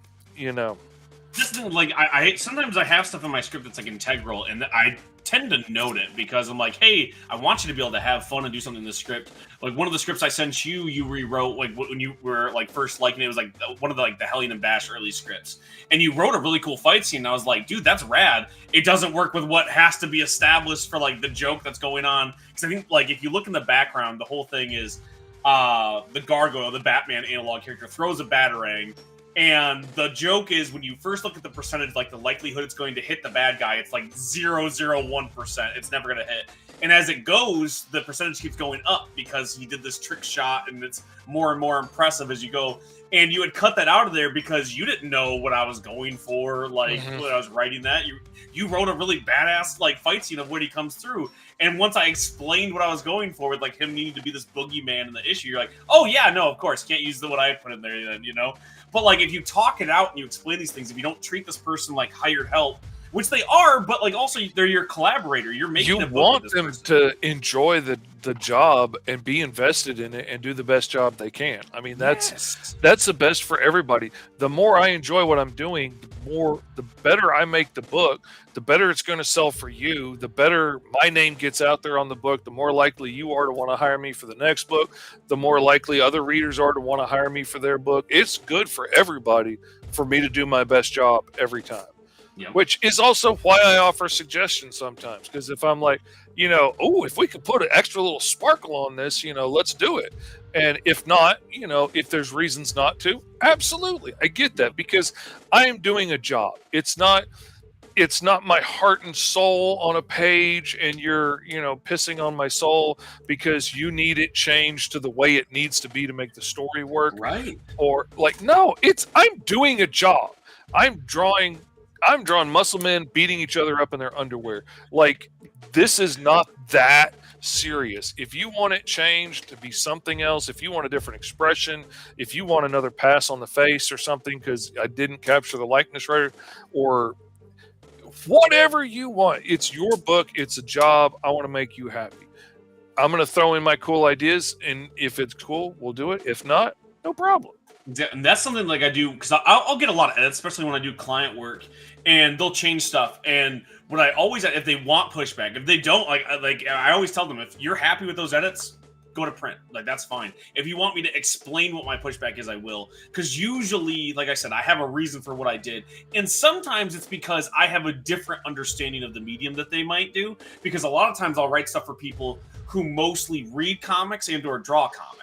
Just like, I sometimes I have stuff in my script that's like integral, and I tend to note it because I'm like, hey, I want you to be able to have fun and do something in this script. Like, one of the scripts I sent you, you rewrote, like, when you were like first liking it, was like one of the Hellion and Bash early scripts, and you wrote a really cool fight scene. And I was like, dude, that's rad. It doesn't work with what has to be established for like the joke that's going on, because I think, like, if you look in the background, the whole thing is the Gargoyle, the Batman analog character, throws a batarang. And the joke is, when you first look at the percentage, like the likelihood it's going to hit the bad guy, it's like 0.001%. It's never going to hit. And as it goes, the percentage keeps going up because he did this trick shot, and it's more and more impressive as you go. and you had cut that out of there because you didn't know what I was going for. Like when I was writing that, you wrote a really badass like fight scene of when he comes through. And once I explained what I was going for with like him needing to be this boogeyman in the issue, you're like, oh yeah, no, of course, can't use what I put in there then, you know. But like if you talk it out and you explain these things, if you don't treat this person like hired help, which they are, but like also they're your collaborator. You're making you a book want with this them person. to enjoy the job and be invested in it and do the best job they can. I mean, that's the best for everybody. The more I enjoy what I'm doing, the better I make the book, the better it's going to sell for you, the better my name gets out there on the book, the more likely you are to want to hire me for the next book, the more likely other readers are to want to hire me for their book. It's good for everybody for me to do my best job every time. Yep. Which is also why I offer suggestions sometimes. Because if I'm like, if we could put an extra little sparkle on this, let's do it. And if not, if there's reasons not to, absolutely. I get that because I am doing a job. It's not my heart and soul on a page and you're, pissing on my soul because you need it changed to the way it needs to be to make the story work. Right. Or like, no, I'm doing a job. I'm drawing muscle men beating each other up in their underwear. Like, this is not that serious. If you want it changed to be something else, if you want a different expression, if you want another pass on the face or something because I didn't capture the likeness right, or whatever you want, it's your book, it's a job. I want to make you happy. I'm going to throw in my cool ideas, and if it's cool, we'll do it. If not, no problem. And that's something like I do because I'll get a lot of edits, especially when I do client work, and they'll change stuff. And what I always, if they want pushback, if they don't, like I always tell them, if you're happy with those edits, go to print. Like that's fine. If you want me to explain what my pushback is, I will. Because usually, like I said, I have a reason for what I did, and sometimes it's because I have a different understanding of the medium that they might do. Because a lot of times I'll write stuff for people who mostly read comics and/or draw comics.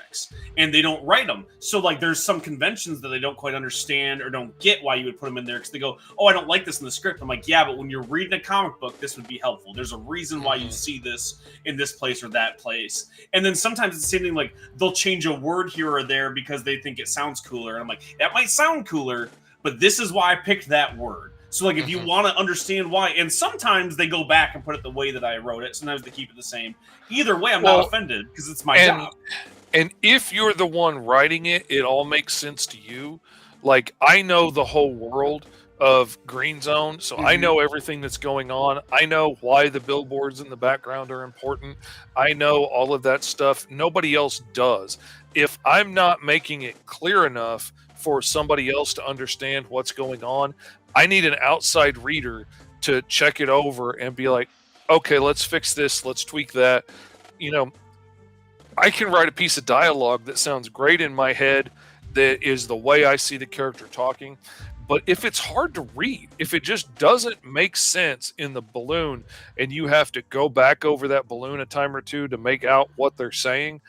And they don't write them. So like there's some conventions that they don't quite understand or don't get why you would put them in there because they go, oh, I don't like this in the script. I'm like, yeah, but when you're reading a comic book, this would be helpful. There's a reason why you see this in this place or that place. And then sometimes it's the same thing, like they'll change a word here or there because they think it sounds cooler. And I'm like, that might sound cooler, but this is why I picked that word. So like if you want to understand why, and sometimes they go back and put it the way that I wrote it. Sometimes they keep it the same. Either way, I'm not offended because it's my job. And if you're the one writing it, it all makes sense to you. Like, I know the whole world of Green Zone, so I know everything that's going on. I know why the billboards in the background are important. I know all of that stuff. Nobody else does. If I'm not making it clear enough for somebody else to understand what's going on, I need an outside reader to check it over and be like, okay, let's fix this. Let's tweak that. I can write a piece of dialogue that sounds great in my head, that is the way I see the character talking. But if it's hard to read, if it just doesn't make sense in the balloon and you have to go back over that balloon a time or two to make out what they're saying,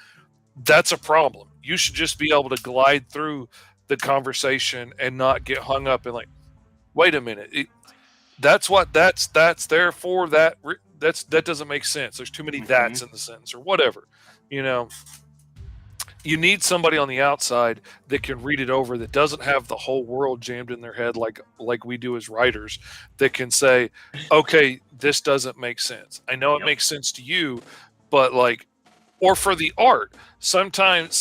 that's a problem. You should just be able to glide through the conversation and not get hung up in like, wait a minute, that's what that's there for. That doesn't make sense. There's too many that's in the sentence or whatever. You need somebody on the outside that can read it over, that doesn't have the whole world jammed in their head like we do as writers, that can say, okay, this doesn't make sense. I know it makes sense to you, but or for the art, sometimes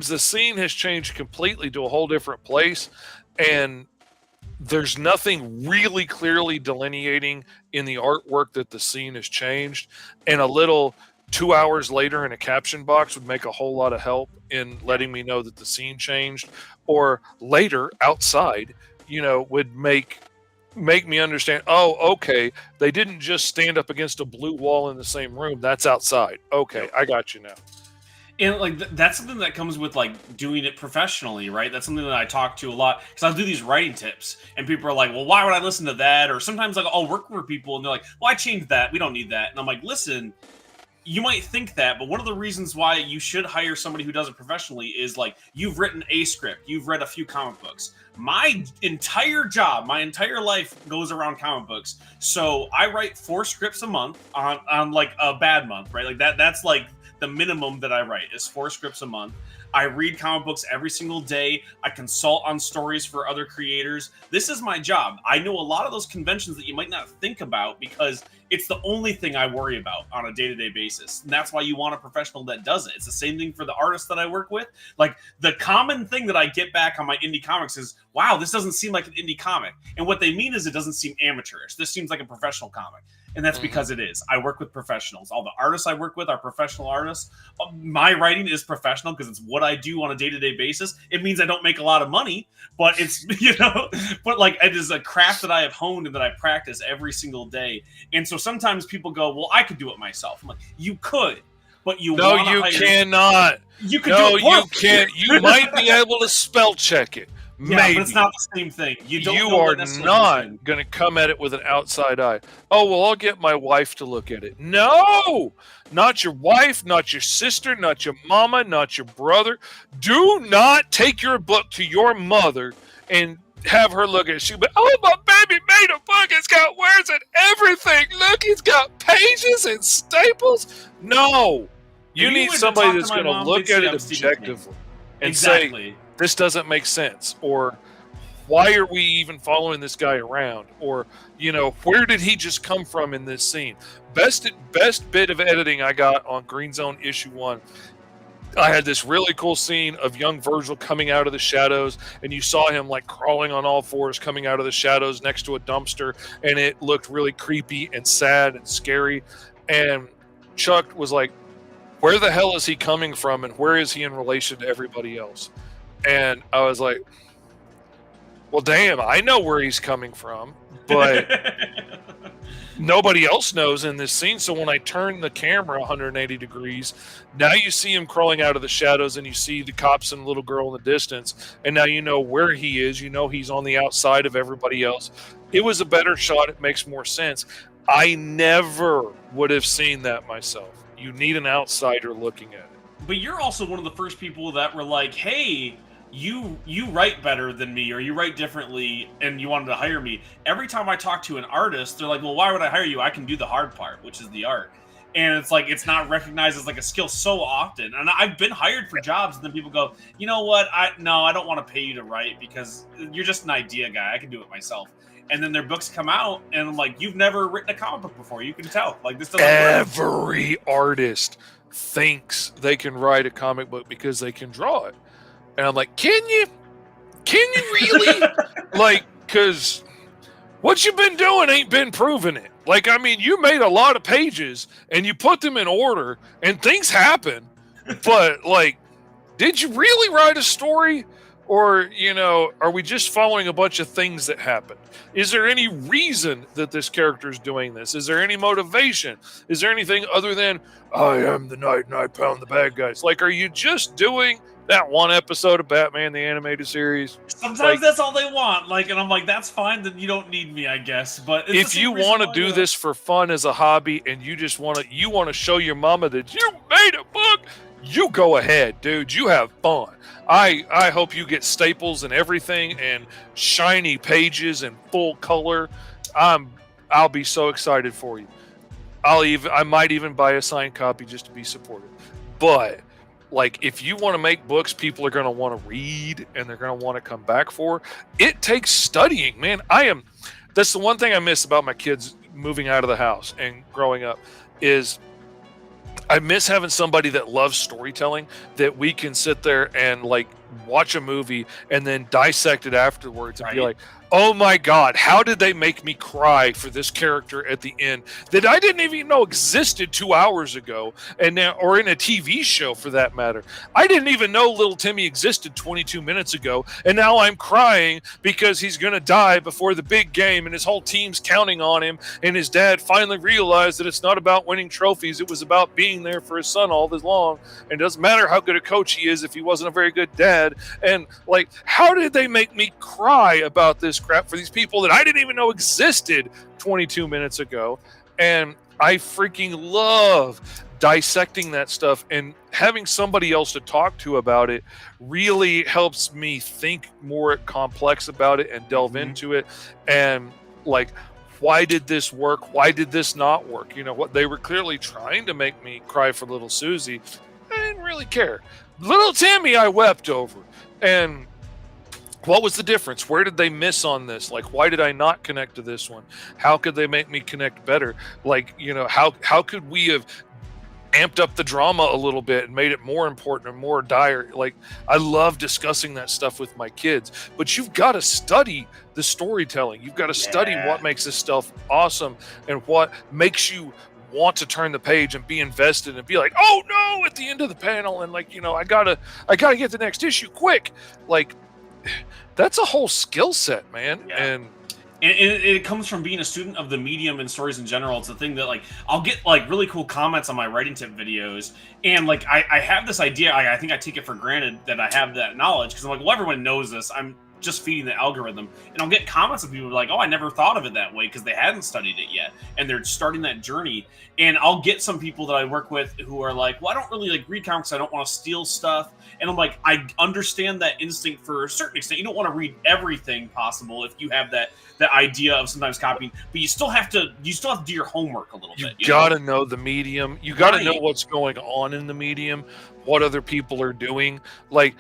the scene has changed completely to a whole different place, and there's nothing really clearly delineating in the artwork that the scene has changed, and a little 2 hours later in a caption box would make a whole lot of help in letting me know that the scene changed, or later outside, would make me understand, oh, okay, they didn't just stand up against a blue wall in the same room. That's outside. Okay, I got you now. And that's something that comes with doing it professionally, right? That's something that I talk to a lot because I'll do these writing tips, and people are like, "Well, why would I listen to that?" Or sometimes I'll work for people, and they're like, "Well, I changed that. We don't need that." And I'm like, "Listen, you might think that, but one of the reasons why you should hire somebody who does it professionally is you've written a script, you've read a few comic books. My entire job, my entire life goes around comic books. So I write 4 scripts a month on a bad month, right? That's the minimum that I write is 4 scripts a month. I read comic books every single day. I consult on stories for other creators. This is my job. I know a lot of those conventions that you might not think about because it's the only thing I worry about on a day-to-day basis. And that's why you want a professional that does it. It's the same thing for the artists that I work with. Like, the common thing that I get back on my indie comics is, wow, this doesn't seem like an indie comic. And what they mean is it doesn't seem amateurish. This seems like a professional comic. And that's because it is. I work with professionals. All the artists I work with are professional artists. My writing is professional because it's what I do on a day-to-day basis. It means I don't make a lot of money, but it's, but like, it is a craft that I have honed and that I practice every single day. And so sometimes people go, well, I could do it myself. I'm like, you could, but you cannot. You could do it. You can't. You might be able to spell check it. Yeah, maybe. but it's not the same thing. You are not going to come at it with an outside eye. Oh, well, I'll get my wife to look at it. No! Not your wife, not your sister, not your mama, not your brother. Do not take your book to your mother and have her look at it. She'll be, oh, my baby made a book. It's got words and everything. Look, it's got pages and staples. No. You need somebody that's going to look at it objectively and say, this doesn't make sense, or why are we even following this guy around, or where did he just come from in this scene? Best bit of editing I got on Green Zone issue 1. I had this really cool scene of young Virgil coming out of the shadows, and you saw him like crawling on all fours coming out of the shadows next to a dumpster, and it looked really creepy and sad and scary. And Chuck was like, where the hell is he coming from, and where is he in relation to everybody else? And I was like, well, damn, I know where he's coming from, but nobody else knows in this scene. So when I turn the camera 180 degrees, now you see him crawling out of the shadows, and you see the cops and the little girl in the distance. And now you know where he is. You know he's on the outside of everybody else. It was a better shot. It makes more sense. I never would have seen that myself. You need an outsider looking at it. But you're also one of the first people that were like, hey, you write better than me, or you write differently, and you wanted to hire me. Every time I talk to an artist, they're like, well, why would I hire you? I can do the hard part, which is the art. And it's like, it's not recognized as like a skill so often. And I've been hired for jobs, and then people go, you know what? I don't want to pay you to write because you're just an idea guy. I can do it myself. And then their books come out, and I'm like, you've never written a comic book before. You can tell. Like, this doesn't work. Every artist thinks they can write a comic book because they can draw it. And I'm like, can you really? Like, because what you've been doing ain't been proving it. Like, I mean, you made a lot of pages, and you put them in order, and things happen. But, like, did you really write a story? Or, are we just following a bunch of things that happened? Is there any reason that this character is doing this? Is there any motivation? Is there anything other than, I am the knight and I pound the bad guys? Like, are you just doing that one episode of Batman, the animated series? Sometimes that's all they want. Like, and I'm like, that's fine, then you don't need me, I guess. But if you want to do this for fun as a hobby, and you just want to show your mama that you made a book, you go ahead, dude. You have fun. I hope you get staples and everything and shiny pages and full color. I'll be so excited for you. I might even buy a signed copy just to be supportive. But like, if you want to make books people are going to want to read and they're going to want to come back for, it takes studying, man. That's the one thing I miss about my kids moving out of the house and growing up is I miss having somebody that loves storytelling, that we can sit there and like watch a movie and then dissect it afterwards and be like, oh my God, how did they make me cry for this character at the end that I didn't even know existed 2 hours ago, and now, or in a TV show for that matter. I didn't even know little Timmy existed 22 minutes ago, and now I'm crying because he's going to die before the big game, and his whole team's counting on him, and his dad finally realized that it's not about winning trophies, it was about being there for his son all this long, and it doesn't matter how good a coach he is if he wasn't a very good dad. And like, how did they make me cry about this crap for these people that I didn't even know existed 22 minutes ago? And I freaking love dissecting that stuff, and having somebody else to talk to about it really helps me think more complex about it and delve into it. And like, why did this work? Why did this not work? What they were clearly trying to make me cry for little Susie. I didn't really care. Little Timmy, I wept over. And what was the difference? Where did they miss on this? Like, why did I not connect to this one? How could they make me connect better? Like, you know, how could we have amped up the drama a little bit and made it more important and more dire? Like, I love discussing that stuff with my kids, but you've got to study the storytelling. You've got to study what makes this stuff awesome and what makes you want to turn the page and be invested and be like, oh no, at the end of the panel, and like, you know, I gotta get the next issue quick. Like, that's a whole skill set, man. And it comes from being a student of the medium and stories in general. It's the thing that, like, I'll get like really cool comments on my writing tip videos, and like I have this idea. I think I take it for granted that I have that knowledge because I'm like, well, everyone knows this. I'm just feeding the algorithm, and I'll get comments of people like, oh, I never thought of it that way because they hadn't studied it yet, and they're starting that journey. And I'll get some people that I work with who are like, well, I don't really like read comics. I don't want to steal stuff. And I'm like, I understand that instinct for a certain extent. You don't want to read everything possible if you have that idea of sometimes copying, but you still have to do your homework a little bit. You gotta know the medium. You gotta know what's going on in the medium, what other people are doing. Like,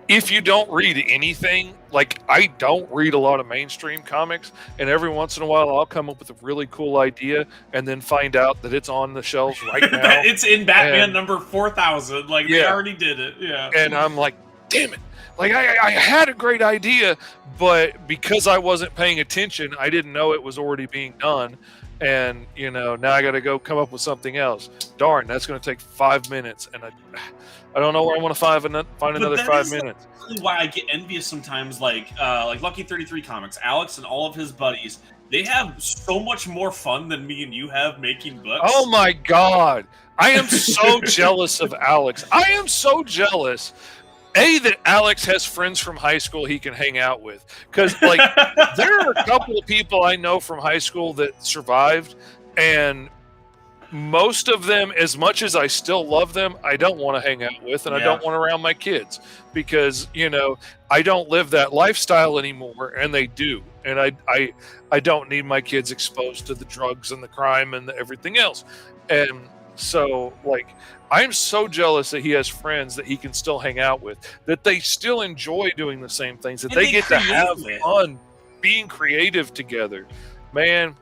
if you don't read anything, like I don't read a lot of mainstream comics, and every once in a while I'll come up with a really cool idea and then find out that it's on the shelves right now. It's in Batman number 4000. Like, they already did it. Yeah. And I'm like, damn it. Like, I had a great idea, but because I wasn't paying attention, I didn't know it was already being done. And, you know, now I got to go come up with something else. Darn, that's going to take 5 minutes. And I don't know where I want to find another 5 minutes. That's really why I get envious sometimes, like Lucky 33 Comics. Alex and all of his buddies, they have so much more fun than me and you have making books. Oh my God. I am so jealous of Alex. I am so jealous. That Alex has friends from high school he can hang out with. Because, like, there are a couple of people I know from high school that survived, and most of them, as much as I still love them, I don't want to hang out with, and I don't want around my kids because, you know, I don't live that lifestyle anymore, and they do. And I don't need my kids exposed to the drugs and the crime and everything else. And so, like, I'm so jealous that he has friends that he can still hang out with, that they still enjoy doing the same things, that they get to have fun being creative together. Man,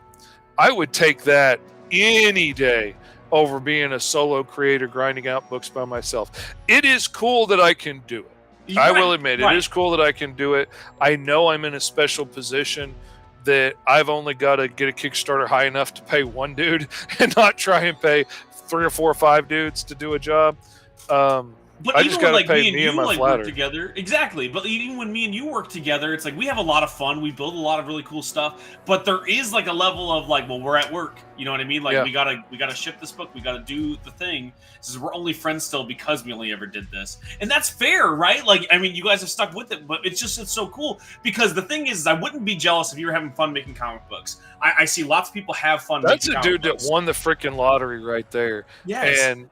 I would take that any day over being a solo creator grinding out books by myself. It is cool that I can do it. I will admit, it is cool that I can do it. I know I'm in a special position that I've only got to get a Kickstarter high enough to pay one dude and not try and pay 3 or 4 or 5 dudes to do a job. But I even just when, got to pay me and you my work together, exactly. But even when me and you work together, it's like we have a lot of fun. We build a lot of really cool stuff. But there is like a level of like, well, we're at work. You know what I mean? Like we gotta ship this book. We gotta do the thing. Says we're only friends still because we only ever did this, and that's fair, right? Like, I mean, you guys have stuck with it, but it's so cool because the thing is I wouldn't be jealous if you were having fun making comic books. I see lots of people have fun. That's a dude that won the freaking lottery right there. Yes. And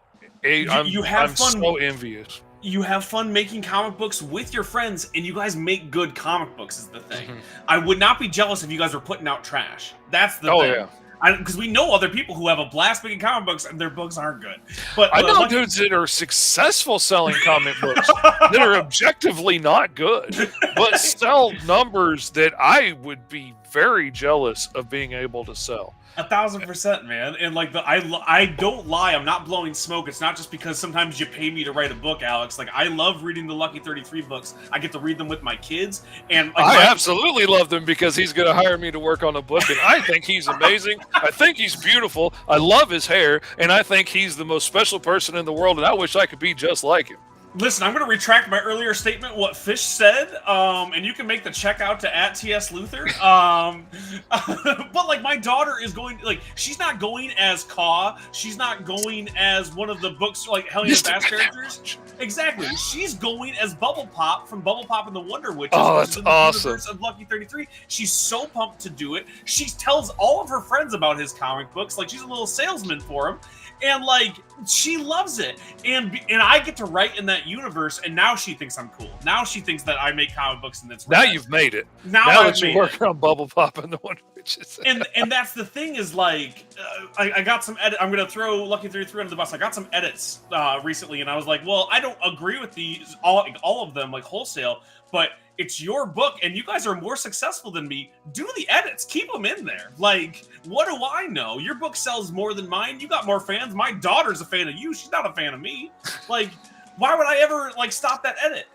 I'm so envious. You have fun making comic books with your friends, and you guys make good comic books is the thing. I would not be jealous if you guys were putting out trash. That's the thing. Yeah. Because we know other people who have a blast making comic books, and their books aren't good. But I know dudes that are successful selling comic books that are objectively not good, but sell numbers that I would be very jealous of being able to sell. 1000%, man. And like I don't lie, I'm not blowing smoke. It's not just because sometimes you pay me to write a book, Alex. Like, I love reading the Lucky 33 books. I get to read them with my kids, and like, I absolutely love them because he's going to hire me to work on a book, and I think he's amazing. I think he's beautiful. I love his hair, and I think he's the most special person in the world, and I wish I could be just like him. Listen, I'm going to retract my earlier statement, what Fish said, and you can make the check out to @TSLuther. But, like, my daughter is going, like, she's not going as Kaw. She's not going as one of the books, like, Helena Bass characters. Exactly. She's going as Bubble Pop from Bubble Pop and the Wonder Witches. Oh, that's awesome. Universe of Lucky 33. She's so pumped to do it. She tells all of her friends about his comic books. Like, she's a little salesman for him. And, like, she loves it. And I get to write in that alternate universe, and now she thinks I'm cool. Now she thinks that I make comic books and that's now rad. you've made it. Now that you're working on Bubble Pop and the Wonder Witches. and that's the thing is like I got some edit. I'm gonna throw Lucky 33 under the bus. I got some edits recently, and I was like, well, I don't agree with these all of them like wholesale, but it's your book, and you guys are more successful than me. Do the edits, keep them in there. Like, what do I know? Your book sells more than mine. You got more fans. My daughter's a fan of you. She's not a fan of me. Like, why would I ever like stop that edit?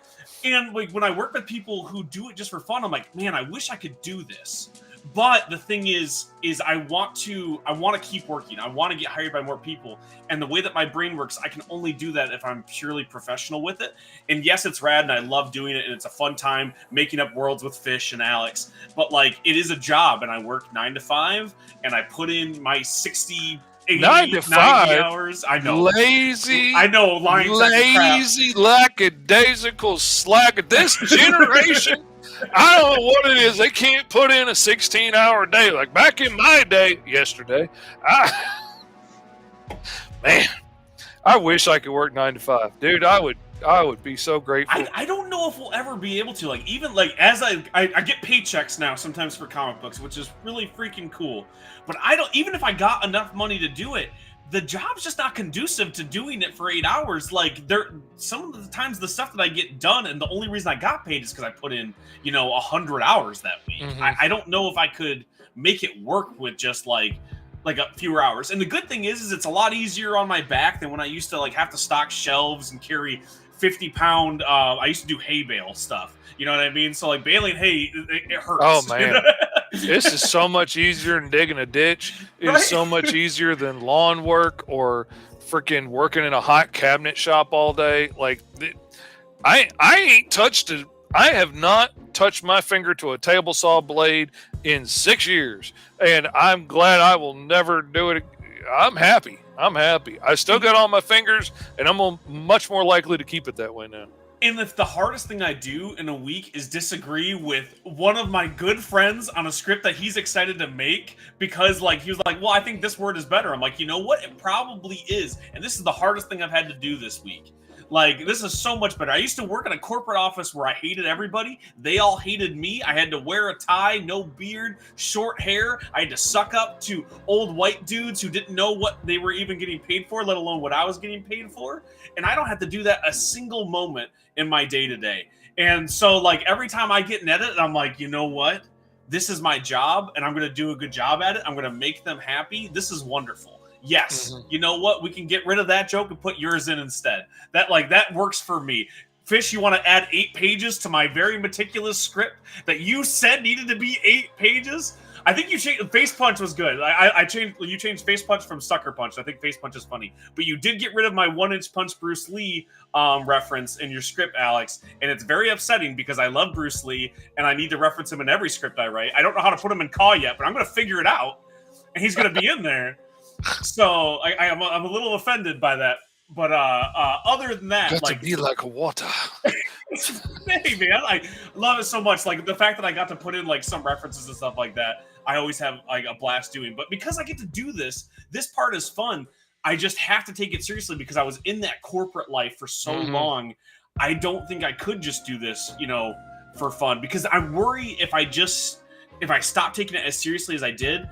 And like when I work with people who do it just for fun, I'm like, man, I wish I could do this. But the thing is I want to keep working. I want to get hired by more people. And the way that my brain works, I can only do that if I'm purely professional with it. And yes, it's rad and I love doing it and it's a fun time making up worlds with Fish and Alex. But like it is a job and I work 9 to 5 and I put in my 60 80, 9 to 5 hours. I know. Lazy. I know. Lazy, lackadaisical, slack. This generation, I don't know what it is. They can't put in a 16-hour day. Like back in my day, yesterday, man, I wish I could work 9 to 5. Dude, I would be so grateful. I don't know if we'll ever be able to. Like, even like as I get paychecks now sometimes for comic books, which is really freaking cool. But I don't, even if I got enough money to do it, the job's just not conducive to doing it for 8 hours. Like some of the times the stuff that I get done, and the only reason I got paid is because I put in, 100 hours that week. Mm-hmm. I don't know if I could make it work with just like a fewer hours. And the good thing is it's a lot easier on my back than when I used to like have to stock shelves and carry 50-pound. I used to do hay bale stuff. You know what I mean? So like baling hay, it hurts. Oh man, this is so much easier than digging a ditch. It's so much easier than lawn work or freaking working in a hot cabinet shop all day. Like I ain't touched it. I have not touched my finger to a table saw blade in 6 years, and I'm glad I will never do it. I'm happy. I still got all my fingers, and I'm much more likely to keep it that way now. And if the hardest thing I do in a week is disagree with one of my good friends on a script that he's excited to make because like he was like, well, I think this word is better. I'm like, you know what? It probably is. And this is the hardest thing I've had to do this week. Like, this is so much better. I used to work in a corporate office where I hated everybody. They all hated me. I had to wear a tie, no beard, short hair. I had to suck up to old white dudes who didn't know what they were even getting paid for, let alone what I was getting paid for. And I don't have to do that a single moment in my day-to-day. And so, like, every time I get an edit, I'm like, you know what? This is my job, and I'm going to do a good job at it. I'm going to make them happy. This is wonderful. Yes, you know what? We can get rid of that joke and put yours in instead. That works for me. Fish, you want to add 8 pages to my very meticulous script that you said needed to be 8 pages? I think you changed. Face Punch was good. You changed Face Punch from Sucker Punch. I think Face Punch is funny, but you did get rid of my 1-inch punch Bruce Lee reference in your script, Alex, and it's very upsetting because I love Bruce Lee and I need to reference him in every script I write. I don't know how to put him in Caw yet, but I'm going to figure it out, and he's going to be in there. So I'm a little offended by that, but other than that, got like to be like water. Hey man, I love it so much. Like the fact that I got to put in like some references and stuff like that, I always have like a blast doing. But because I get to do this part is fun. I just have to take it seriously because I was in that corporate life for so long. I don't think I could just do this, for fun because I worry if I stop taking it as seriously as I did.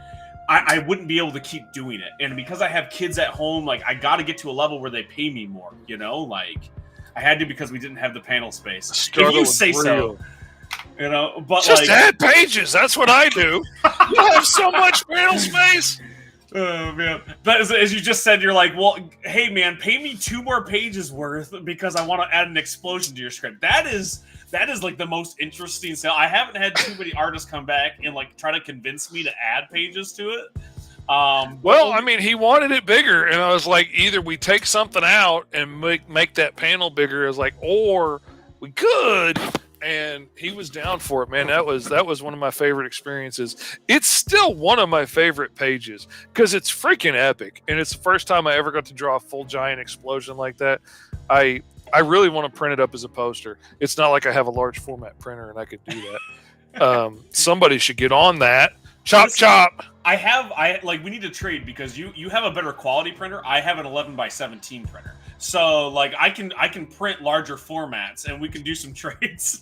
I wouldn't be able to keep doing it. And because I have kids at home, like I got to get to a level where they pay me more, like I had to because we didn't have the panel space. If you say so, but just like, add pages. That's what I do. You have so much panel space. Oh man, but as you just said, you're like, well, hey man, pay me 2 more pages worth because I want to add an explosion to your script. That is like the most interesting sale. I haven't had too many artists come back and like try to convince me to add pages to it. Well, I mean, he wanted it bigger, and I was like, either we take something out and make that panel bigger, as like, or we could. And he was down for it, man. That was one of my favorite experiences. It's still one of my favorite pages because it's freaking epic, and it's the first time I ever got to draw a full giant explosion like that. I really want to print it up as a poster. It's not like I have a large format printer and I could do that. Somebody should get on that. Chop. We need to trade because you have a better quality printer. I have an 11x17 printer. So like I can print larger formats and we can do some trades.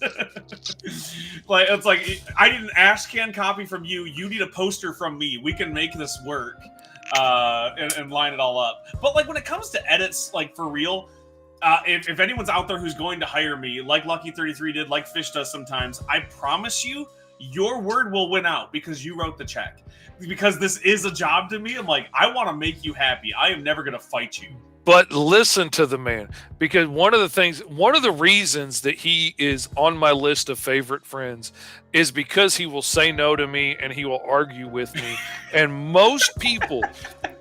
Like it's like I need an Ashcan copy from you. You need a poster from me. We can make this work, and line it all up. But like when it comes to edits, like for real, if anyone's out there who's going to hire me, like Lucky33 did, like Fish does sometimes, I promise you, your word will win out because you wrote the check. Because this is a job to me. I'm like, I want to make you happy. I am never going to fight you. But listen to the man, because one of the reasons that he is on my list of favorite friends is because he will say no to me and he will argue with me. And most people,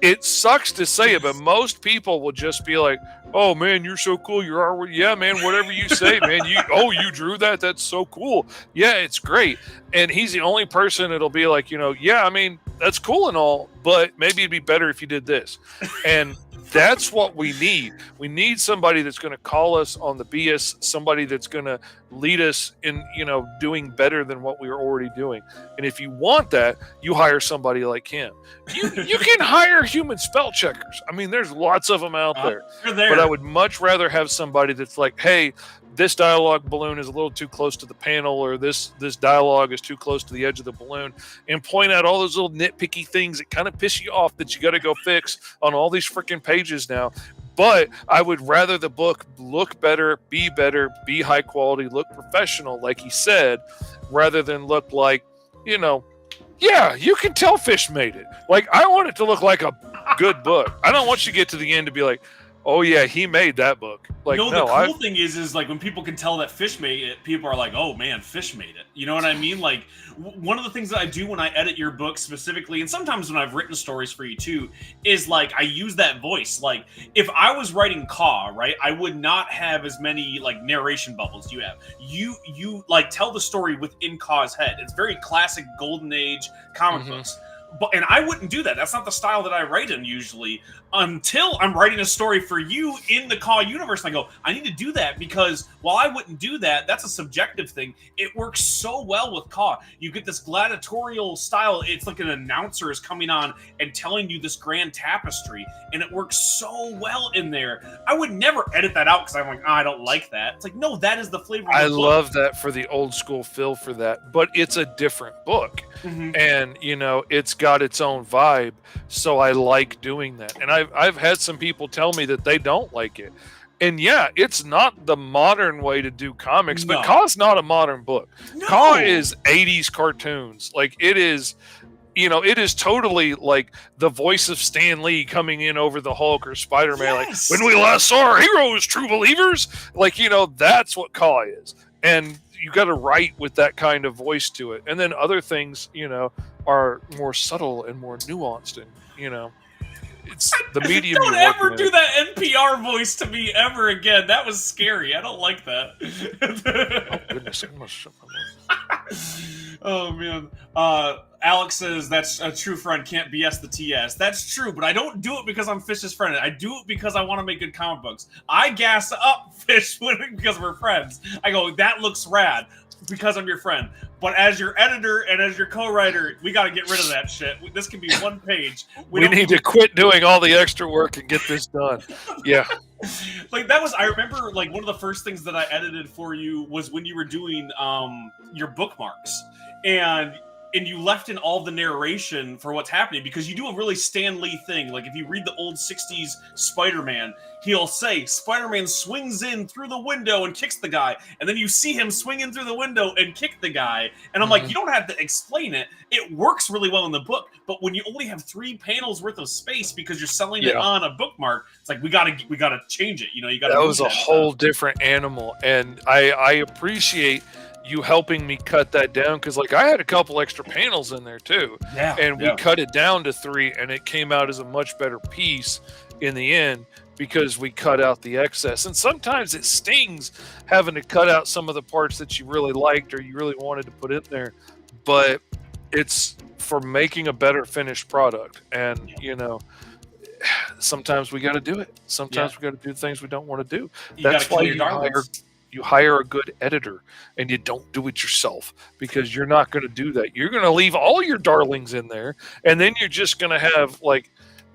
it sucks to say it, but most people will just be like, "Oh man, you're so cool. You're already, yeah, man, whatever you say, man. You drew that. That's so cool. Yeah, it's great." And he's the only person that'll be like, yeah, I mean, that's cool and all, but maybe it'd be better if you did this. And that's what we need. We need somebody that's going to call us on the BS, somebody that's going to lead us in, doing better than what we are already doing. And if you want that, you hire somebody like him. You can hire human spell checkers. I mean, there's lots of them out there. But I would much rather have somebody that's like, hey, this dialogue balloon is a little too close to the panel, or this dialogue is too close to the edge of the balloon, and point out all those little nitpicky things that kind of piss you off that you got to go fix on all these freaking pages now. But I would rather the book look better, be high quality, look professional, like he said, rather than look like, yeah, you can tell Fish made it. Like, I want it to look like a good book. I don't want you to get to the end to be like, oh yeah, he made that book. Like, the cool thing is like when people can tell that Fish made it, people are like, oh man, Fish made it. You know what I mean? Like one of the things that I do when I edit your book specifically, and sometimes when I've written stories for you too, is like I use that voice. Like if I was writing Caw, right, I would not have as many like narration bubbles you have. You like tell the story within Caw's head. It's very classic Golden Age comic books. And I wouldn't do that. That's not the style that I write in usually until I'm writing a story for you in the Caw universe. And I go, I need to do that because while I wouldn't do that, that's a subjective thing. It works so well with Caw. You get this gladiatorial style. It's like an announcer is coming on and telling you this grand tapestry, and it works so well in there. I would never edit that out because I'm like, I don't like that. It's like, no, that is the flavor of the book. Love that for the old school feel for that, but it's a different book. And it's got its own vibe, so I like doing that. And I've had some people tell me that they don't like it, and yeah, it's not the modern way to do comics. But Caw's not a modern book. Caw is 80s cartoons. Like it is, it is totally like the voice of Stan Lee coming in over the Hulk or Spider-Man. Yes. Like when we last saw our heroes, true believers. Like that's what Caw is, and you got to write with that kind of voice to it. And then other things, are more subtle and more nuanced, and it's the medium. Don't ever do that NPR voice to me ever again. That was scary. I don't like that. Oh goodness, I must shut my mouth. Oh man. Alex says that's a true friend can't BS the TS. That's true, but I don't do it because I'm Fish's friend. I do it because I want to make good comic books. I gas up Fish because we're friends. I go, that looks rad because I'm your friend. But as your editor and as your co-writer, we got to get rid of that shit. This can be one page. We need to quit doing all the extra work and get this done. Yeah. Like that was, I remember like one of the first things that I edited for you was when you were doing your bookmarks. And you left in all the narration for what's happening because you do a really Stan Lee thing. Like if you read the old 60s Spider-Man, he'll say Spider-Man swings in through the window and kicks the guy. And then you see him swing in through the window and kick the guy. And I'm like, you don't have to explain it. It works really well in the book. But when you only have 3 panels worth of space because you're selling it on a bookmark, it's like, we gotta change it. You got to. That was a whole different animal. And I appreciate you helping me cut that down because like I had a couple extra panels in there too, and we cut it down to 3, and it came out as a much better piece in the end because we cut out the excess. And sometimes it stings having to cut out some of the parts that you really liked or you really wanted to put in there, but it's for making a better finished product. And sometimes we got to do it. Sometimes we got to do things we don't want to do. That's why you hire a good editor, and you don't do it yourself because you're not going to do that. You're going to leave all your darlings in there, and then you're just going to have like,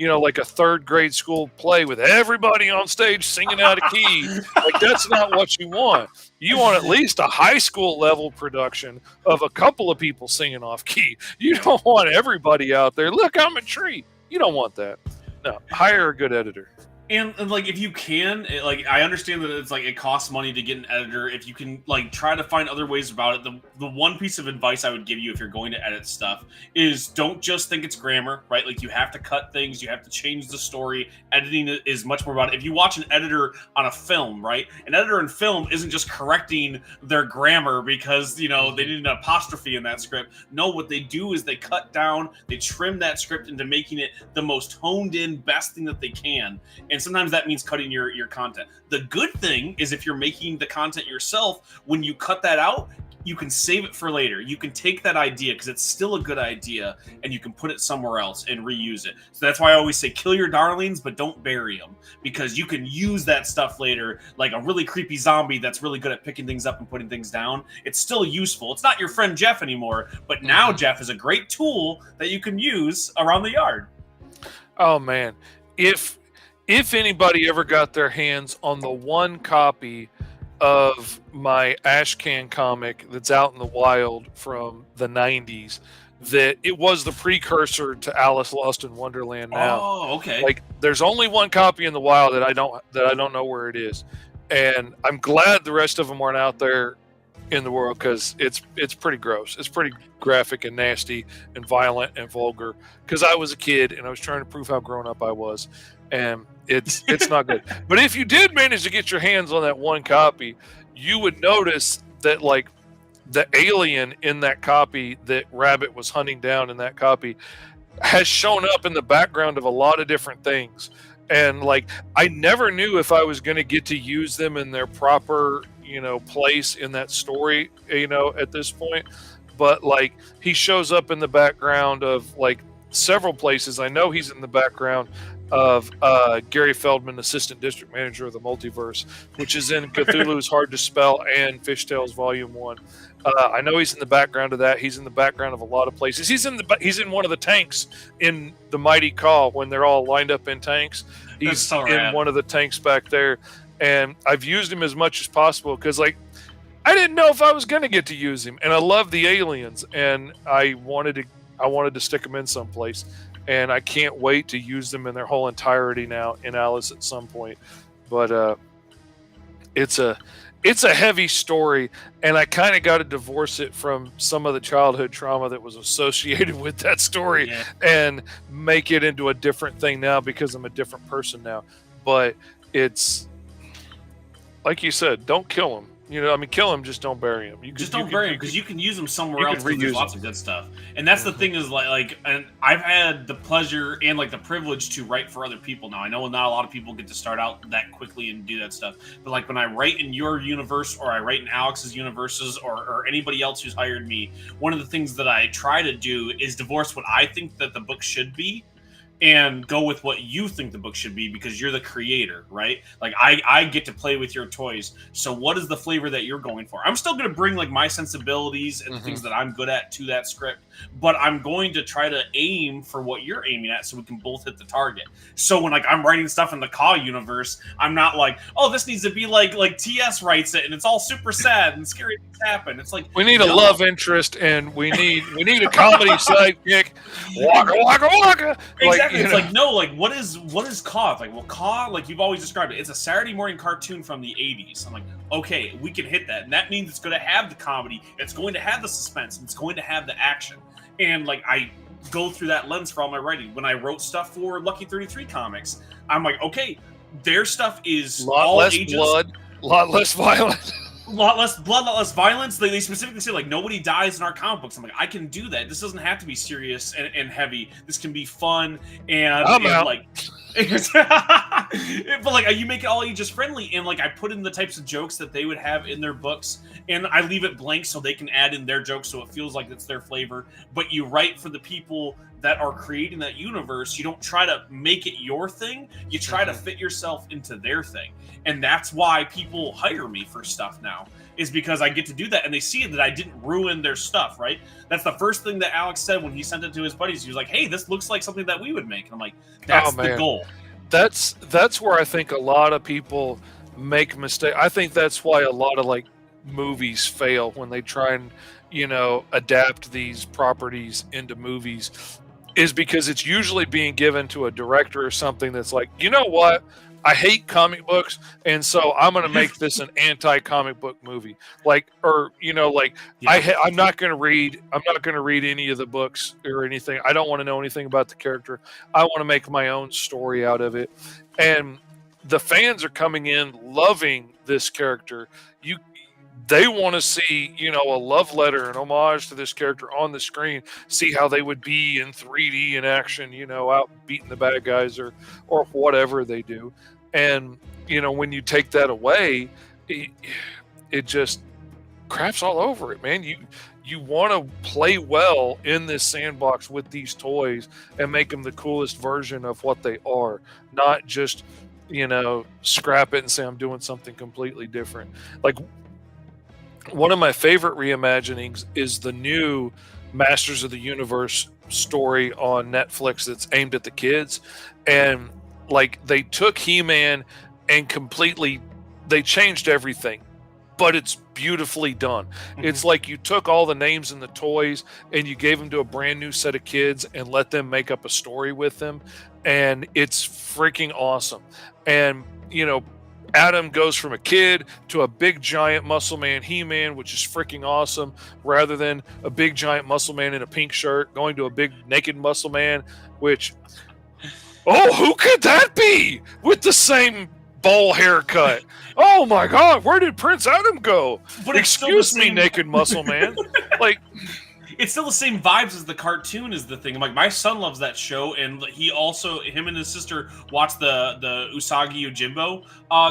like a third grade school play with everybody on stage singing out of key. Like, that's not what you want. You want at least a high school level production of a couple of people singing off key. You don't want everybody out there, look, I'm a tree. You don't want that. No, hire a good editor. And like, if you can, like, I understand that it's like it costs money to get an editor. If you can, like, try to find other ways about it. The one piece of advice I would give you if you're going to edit stuff is don't just think it's grammar, right? Like, you have to cut things, you have to change the story. Editing is much more about it. If you watch an editor on a film, right? An editor in film isn't just correcting their grammar because, they need an apostrophe in that script. No, what they do is they cut down, they trim that script into making it the most honed in, best thing that they can. And sometimes that means cutting your content. The good thing is if you're making the content yourself, when you cut that out, you can save it for later. You can take that idea because it's still a good idea and you can put it somewhere else and reuse it. So that's why I always say kill your darlings, but don't bury them, because you can use that stuff later. Like a really creepy zombie that's really good at picking things up and putting things down. It's still useful. It's not your friend Jeff anymore, but now Jeff is a great tool that you can use around the yard. Oh man. If anybody ever got their hands on the one copy of my Ashcan comic that's out in the wild from the 90s, that it was the precursor to Alice Lost in Wonderland now. Oh, okay. Like, there's only one copy in the wild that I don't know where it is. And I'm glad the rest of them aren't out there in the world, because it's pretty gross. It's pretty graphic and nasty and violent and vulgar, because I was a kid and I was trying to prove how grown up I was, and it's not good. But if you did manage to get your hands on that one copy, you would notice that, like, the alien in that copy that Rabbit was hunting down in that copy has shown up in the background of a lot of different things. And, like, I never knew if I was going to get to use them in their proper, place in that story, at this point. But, like, he shows up in the background of, like, several places. I know he's in the background of Gary Feldman, Assistant District Manager of the Multiverse, which is in Cthulhu's Hard to Spell and Fishtails Volume 1. I know he's in the background of that. He's in the background of a lot of places. He's in one of the tanks in the Mighty Call when they're all lined up in tanks. He's so in one of the tanks back there. And I've used him as much as possible because, like, I didn't know if I was going to get to use him. And I love the aliens, and I wanted to stick them in someplace. And I can't wait to use them in their whole entirety now in Alice at some point. But it's a heavy story, and I kind of got to divorce it from some of the childhood trauma that was associated with that story and make it into a different thing now because I'm a different person now. But it's, like you said, don't kill them. Kill them, just don't bury them. Don't bury them, because you can use them somewhere else. There's lots of good stuff, and that's the thing is like, and I've had the pleasure and like the privilege to write for other people now. I know not a lot of people get to start out that quickly and do that stuff, but like when I write in your universe or I write in Alex's universes or anybody else who's hired me, one of the things that I try to do is divorce what I think that the book should be and go with what you think the book should be, because you're the creator, right? Like I get to play with your toys. So what is the flavor that you're going for? I'm still going to bring like my sensibilities and the things that I'm good at to that script, but I'm going to try to aim for what you're aiming at so we can both hit the target. So when like I'm writing stuff in the Ka universe, I'm not like, oh, this needs to be like TS writes it and it's all super sad and scary things happen. It's like, we need a love interest and we need a comedy sidekick. Waka waka waka. Exactly. It's like, no, like what is Ka? Like, well, Ka, like you've always described it, it's a Saturday morning cartoon from the 80s. I'm like, okay, we can hit that. And that means it's going to have the comedy, it's going to have the suspense, and it's going to have the action. And like I go through that lens for all my writing. When I wrote stuff for Lucky 33 Comics, I'm like, okay, their stuff is all less ages, blood, a lot less violence. A lot less blood, a lot less violence. They specifically say, like, nobody dies in our comic books. I'm like, I can do that. This doesn't have to be serious and heavy. This can be fun and I'm out. Like, But like you make it all ages friendly, and like I put in the types of jokes that they would have in their books, and I leave it blank so they can add in their jokes, so it feels like it's their flavor. But you write for the people that are creating that universe. You don't try to make it your thing. You try to fit yourself into their thing, and that's why people hire me for stuff now. Is because I get to do that, and they see that I didn't ruin their stuff, right? That's the first thing that Alex said when he sent it to his buddies. He was like, "Hey, this looks like something that we would make." And I'm like, "That's the goal." That's where I think a lot of people make mistakes. I think that's why a lot of like movies fail when they try and adapt these properties into movies, is because it's usually being given to a director or something that's like, you know what? I hate comic books, and so I'm going to make this an anti-comic book movie. Like, or I'm not going to read. I'm not going to read any of the books or anything. I don't want to know anything about the character. I want to make my own story out of it. And the fans are coming in loving this character. They want to see, a love letter, an homage to this character on the screen, see how they would be in 3D in action, out beating the bad guys or whatever they do. And, when you take that away, it just craps all over it, man. You want to play well in this sandbox with these toys and make them the coolest version of what they are, not just, scrap it and say I'm doing something completely different. Like, one of my favorite reimaginings is the new Masters of the Universe story on Netflix that's aimed at the kids. And like they took He-Man and they changed everything, but it's beautifully done. It's like you took all the names and the toys and you gave them to a brand new set of kids and let them make up a story with them. And it's freaking awesome. And, Adam goes from a kid to a big giant muscle man He-Man, which is freaking awesome, rather than a big giant muscle man in a pink shirt going to a big naked muscle man, which, who could that be with the same bowl haircut? Oh my God, where did Prince Adam go? But excuse me, naked muscle man. Like, it's still the same vibes as the cartoon is the thing. Like, my son loves that show, and him and his sister watch the Usagi Yojimbo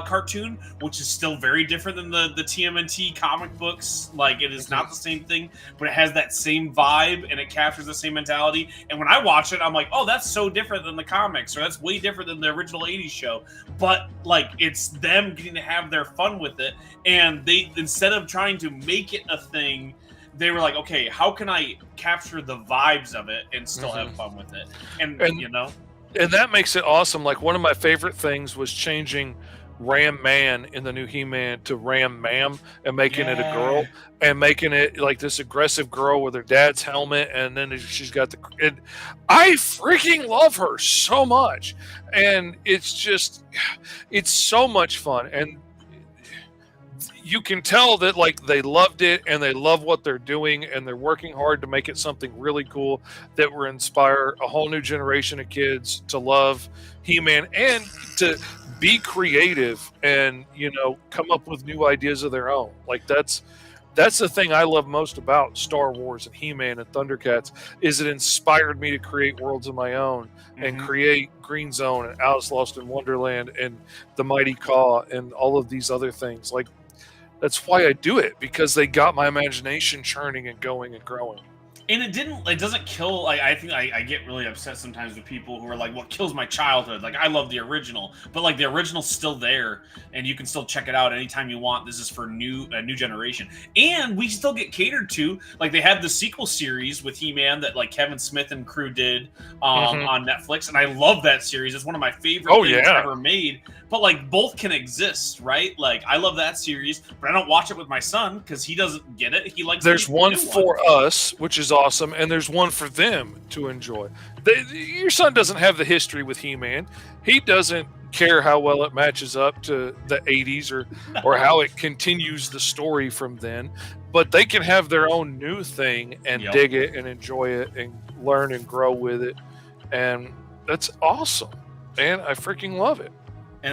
cartoon, which is still very different than the TMNT comic books. Like, it is not the same thing, but it has that same vibe, and it captures the same mentality. And when I watch it, I'm like, oh, that's so different than the comics, or that's way different than the original 80s show. But, like, it's them getting to have their fun with it, and they, instead of trying to make it a thing, they were like, okay, how can I capture the vibes of it and still have fun with it? And and that makes it awesome. Like, one of my favorite things was changing Ram Man in the new He-Man to Ram Ma'am and making it a girl and making it like this aggressive girl with her dad's helmet, and then she's got I freaking love her so much, and it's so much fun. And you can tell that like they loved it and they love what they're doing, and they're working hard to make it something really cool that will inspire a whole new generation of kids to love He-Man and to be creative and come up with new ideas of their own. Like, that's the thing I love most about Star Wars and He-Man and Thundercats, is it inspired me to create worlds of my own and create Green Zone and Alice Lost in Wonderland and The Mighty Caw and all of these other things. Like, that's why I do it, because they got my imagination churning and going and growing. And it doesn't kill. Like, I think I get really upset sometimes with people who are like, what kills my childhood? Like, I love the original, but like the original's still there and you can still check it out anytime you want. This is for a new generation, and we still get catered to. Like, they had the sequel series with He-Man that like Kevin Smith and crew did on Netflix, and I love that series. It's one of my favorite things ever made. But like, both can exist, right? Like, I love that series, but I don't watch it with my son because he doesn't get it. He likes. There's one for us, which is awesome, and there's one for them to enjoy. Your son doesn't have the history with He-Man. He doesn't care how well it matches up to the 80s or how it continues the story from then. But they can have their own new thing and dig it and enjoy it and learn and grow with it. And that's awesome. And I freaking love it.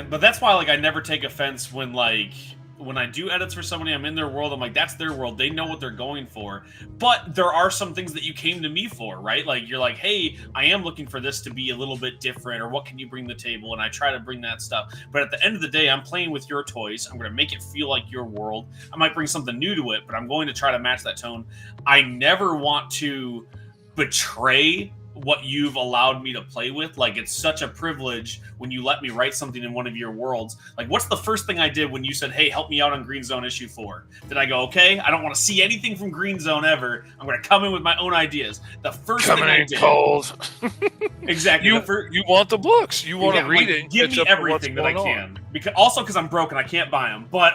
But that's why, like, I never take offense when, like, when I do edits for somebody, I'm in their world. I'm like, that's their world. They know what they're going for. But there are some things that you came to me for, right? Like you're like, hey, I am looking for this to be a little bit different, or what can you bring to the table? And I try to bring that stuff. But at the end of the day, I'm playing with your toys. I'm going to make it feel like your world. I might bring something new to it, but I'm going to try to match that tone. I never want to betray what you've allowed me to play with. Like, it's such a privilege when you let me write something in one of your worlds. Like, what's the first thing I did when you said, hey, help me out on Green Zone issue 4? Did I go, okay, I don't want to see anything from Green Zone ever, I'm going to come in with my own ideas? The first thing I did, cold. Exactly. You want the books, you want to read it, give me everything that I can, because I'm broke and I can't buy them, but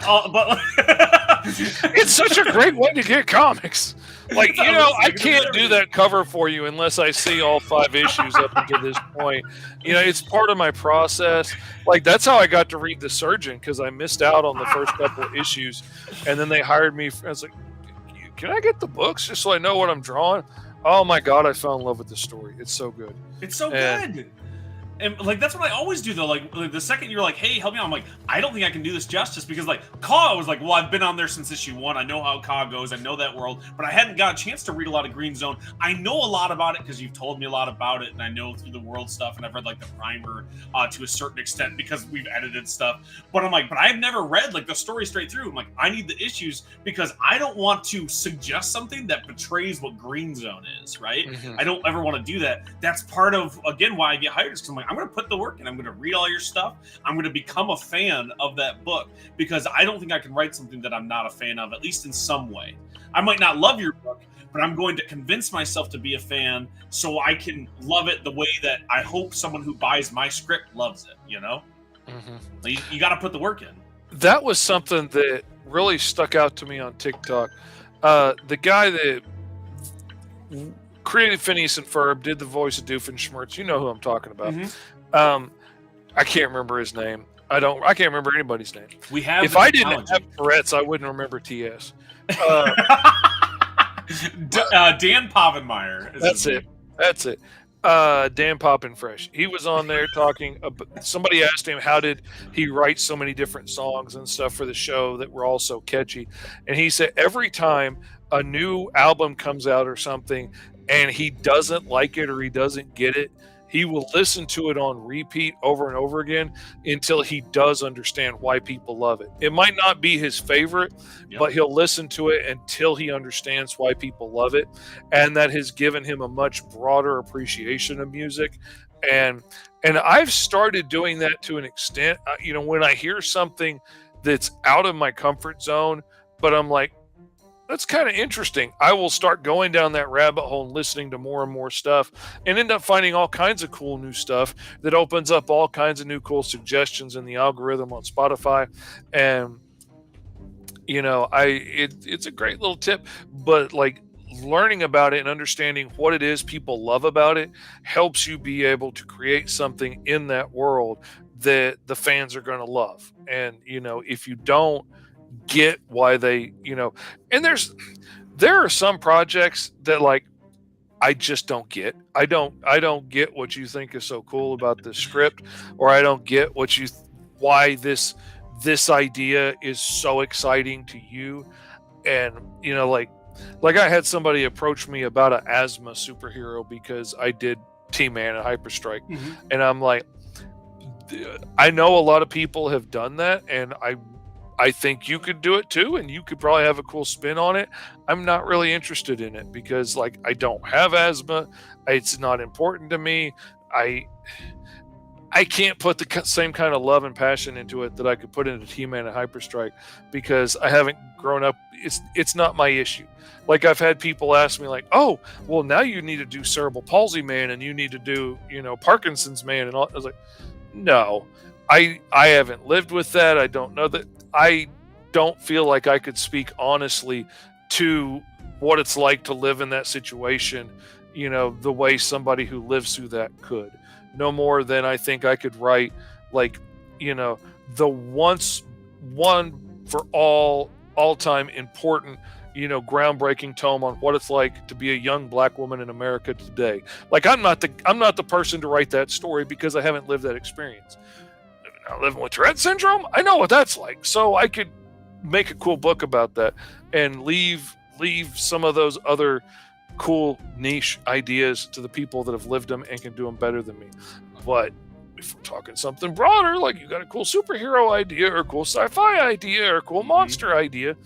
it's such a great way to get comics. Like, you know, I can't do that cover for you unless I see all 5 issues up until this point. You know, it's part of my process. Like, that's how I got to read The Surgeon, because I missed out on the first couple of issues, and then they hired me. I was like, can I get the books just so I know what I'm drawing? Oh my God, I fell in love with the story. It's so good. It's so good. And like, that's what I always do though. Like the second you're like, hey, help me out, I'm like, I don't think I can do this justice, because like Ka was like, well, I've been on there since issue 1. I know how Ka goes. I know that world, but I hadn't got a chance to read a lot of Green Zone. I know a lot about it because you've told me a lot about it, and I know through the world stuff, and I've read like the primer to a certain extent because we've edited stuff. But I'm like, but I've never read like the story straight through. I'm like, I need the issues because I don't want to suggest something that betrays what Green Zone is, right? Mm-hmm. I don't ever want to do that. That's part of, again, why I get hired, because I'm like, I'm going to put the work in. I'm going to read all your stuff. I'm going to become a fan of that book, because I don't think I can write something that I'm not a fan of, at least in some way. I might not love your book, but I'm going to convince myself to be a fan so I can love it the way that I hope someone who buys my script loves it, you know? Mm-hmm. Like, you got to put the work in. That was something that really stuck out to me on TikTok. The guy that created Phineas and Ferb, did the voice of Doofenshmirtz. You know who I'm talking about. Mm-hmm. I can't remember his name. I can't remember anybody's name. If I didn't have Tourette's, I wouldn't remember TS. Dan Povenmire. That's it. Dan Poppinfresh. He was on there talking. Somebody asked him how did he write so many different songs and stuff for the show that were all so catchy, and he said every time a new album comes out or something, and he doesn't like it or he doesn't get it, he will listen to it on repeat over and over again until he does understand why people love it. It might not be his favorite, but he'll listen to it until he understands why people love it. And that has given him a much broader appreciation of music. And I've started doing that to an extent. You know, when I hear something that's out of my comfort zone, but I'm like, that's kind of interesting, I will start going down that rabbit hole and listening to more and more stuff, and end up finding all kinds of cool new stuff that opens up all kinds of new cool suggestions in the algorithm on Spotify. And you know, it's a great little tip, but like learning about it and understanding what it is people love about it helps you be able to create something in that world that the fans are going to love. And you know, if you don't get why they, you know, and there are some projects that like I just don't get. I don't get what you think is so cool about this script, or I don't get why this idea is so exciting to you. And you know, like I had somebody approach me about an asthma superhero because I did T-Man and Hyperstrike. Mm-hmm. And I'm like, I know a lot of people have done that, and I think you could do it too, and you could probably have a cool spin on it. I'm not really interested in it because like I don't have asthma. It's not important to me. I can't put the same kind of love and passion into it that I could put into He-Man and Hyperstrike, because I haven't grown up. It's not my issue. Like I've had people ask me like, oh, well now you need to do Cerebral Palsy Man and you need to do, you know, Parkinson's Man and all. I was like, no, I haven't lived with that. I don't know that. I don't feel like I could speak honestly to what it's like to live in that situation, you know, the way somebody who lives through that could. No more than I think I could write, like, you know, the one for all time important, you know, groundbreaking tome on what it's like to be a young black woman in America today. Like I'm not the person to write that story because I haven't lived that experience. Living with Tourette syndrome, I know what that's like, so I could make a cool book about that and leave some of those other cool niche ideas to the people that have lived them and can do them better than me. But if we're talking something broader, like you got a cool superhero idea or a cool sci-fi idea or a cool monster idea,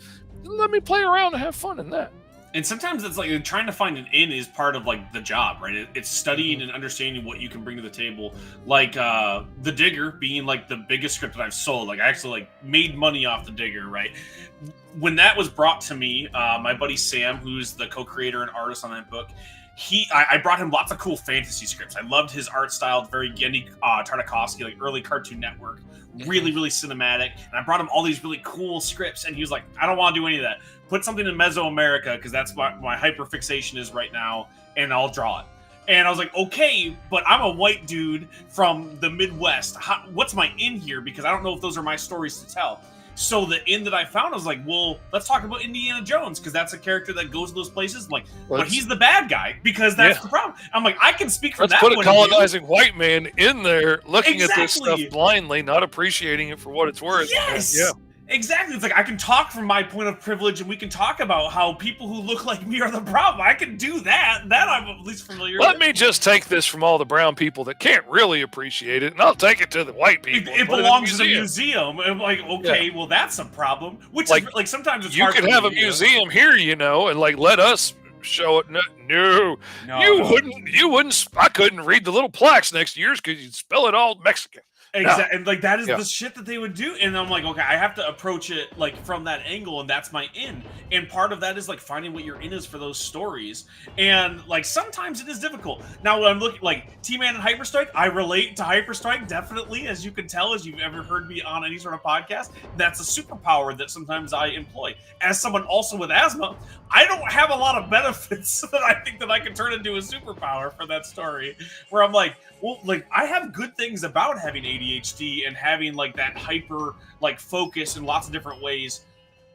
let me play around and have fun in that. And sometimes it's like trying to find an in is part of like the job, right? It's studying and understanding what you can bring to the table. Like the Digger being like the biggest script that I've sold. Like I actually like made money off the Digger, right? When that was brought to me, my buddy Sam, who's the co-creator and artist on that book, I brought him lots of cool fantasy scripts. I loved his art style, very Gendy Tartakovsky, like early Cartoon Network, really, really cinematic. And I brought him all these really cool scripts, and he was like, I don't want to do any of that. Put something in Mesoamerica, because that's what my hyperfixation is right now, and I'll draw it. And I was like, okay, but I'm a white dude from the Midwest. What's my in here? Because I don't know if those are my stories to tell. So the in that I found, I was like, well, let's talk about Indiana Jones, because that's a character that goes to those places. I'm like, but he's the bad guy, because that's the problem. I'm like, I can speak from that point of view. Let's put a colonizing white man in there looking at this stuff blindly, not appreciating it for what it's worth. Yes! Yeah. Exactly. It's like I can talk from my point of privilege, and we can talk about how people who look like me are the problem. I can do that. That I'm at least familiar with. Let me just take this from all the brown people that can't really appreciate it, and I'll take it to the white people. It belongs in a museum. I'm like, okay, well, that's a problem. Which is like sometimes it's you hard could have a museum here, and like let us show it. No, you wouldn't. I couldn't read the little plaques next to yours because you'd spell it all Mexican. Exactly, and like that is the shit that they would do, and I'm like, okay, I have to approach it like from that angle, and that's my in. And part of that is like finding what your in is for those stories, and like sometimes it is difficult. Now, when I'm looking like T-Man and Hyperstrike, I relate to Hyperstrike definitely, as you can tell, as you've ever heard me on any sort of podcast. That's a superpower that sometimes I employ. As someone also with asthma, I don't have a lot of benefits that I think that I can turn into a superpower for that story. Where I'm like, well, like I have good things about having ADHD and having like that hyper like focus in lots of different ways.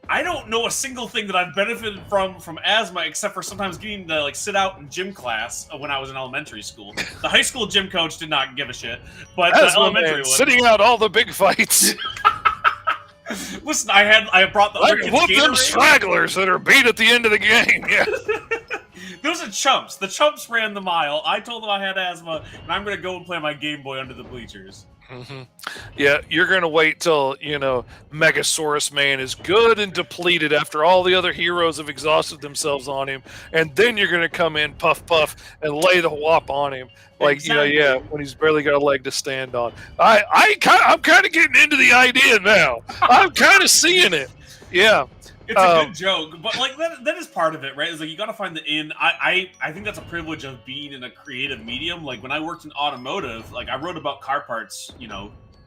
I don't know a single thing that I've benefited from asthma, except for sometimes getting to like sit out in gym class when I was in elementary school. The high school gym coach did not give a shit, but the elementary one, sitting out all the big fights. Listen, I brought the other whoop them stragglers that are beat at the end of the game. Yeah. Those are chumps. The chumps ran the mile. I told them I had asthma, and I'm going to go and play my Game Boy under the bleachers. Mm-hmm. Yeah, you're going to wait till, Megasaurus Man is good and depleted after all the other heroes have exhausted themselves on him, and then you're going to come in, puff, and lay the whop on him. Like, exactly. When he's barely got a leg to stand on. I'm kind of getting into the idea now. I'm kind of seeing it. Yeah. It's a good joke, but like that is part of it, right? It's like you got to find the in. I think that's a privilege of being in a creative medium. Like when I worked in automotive, like I wrote about car parts,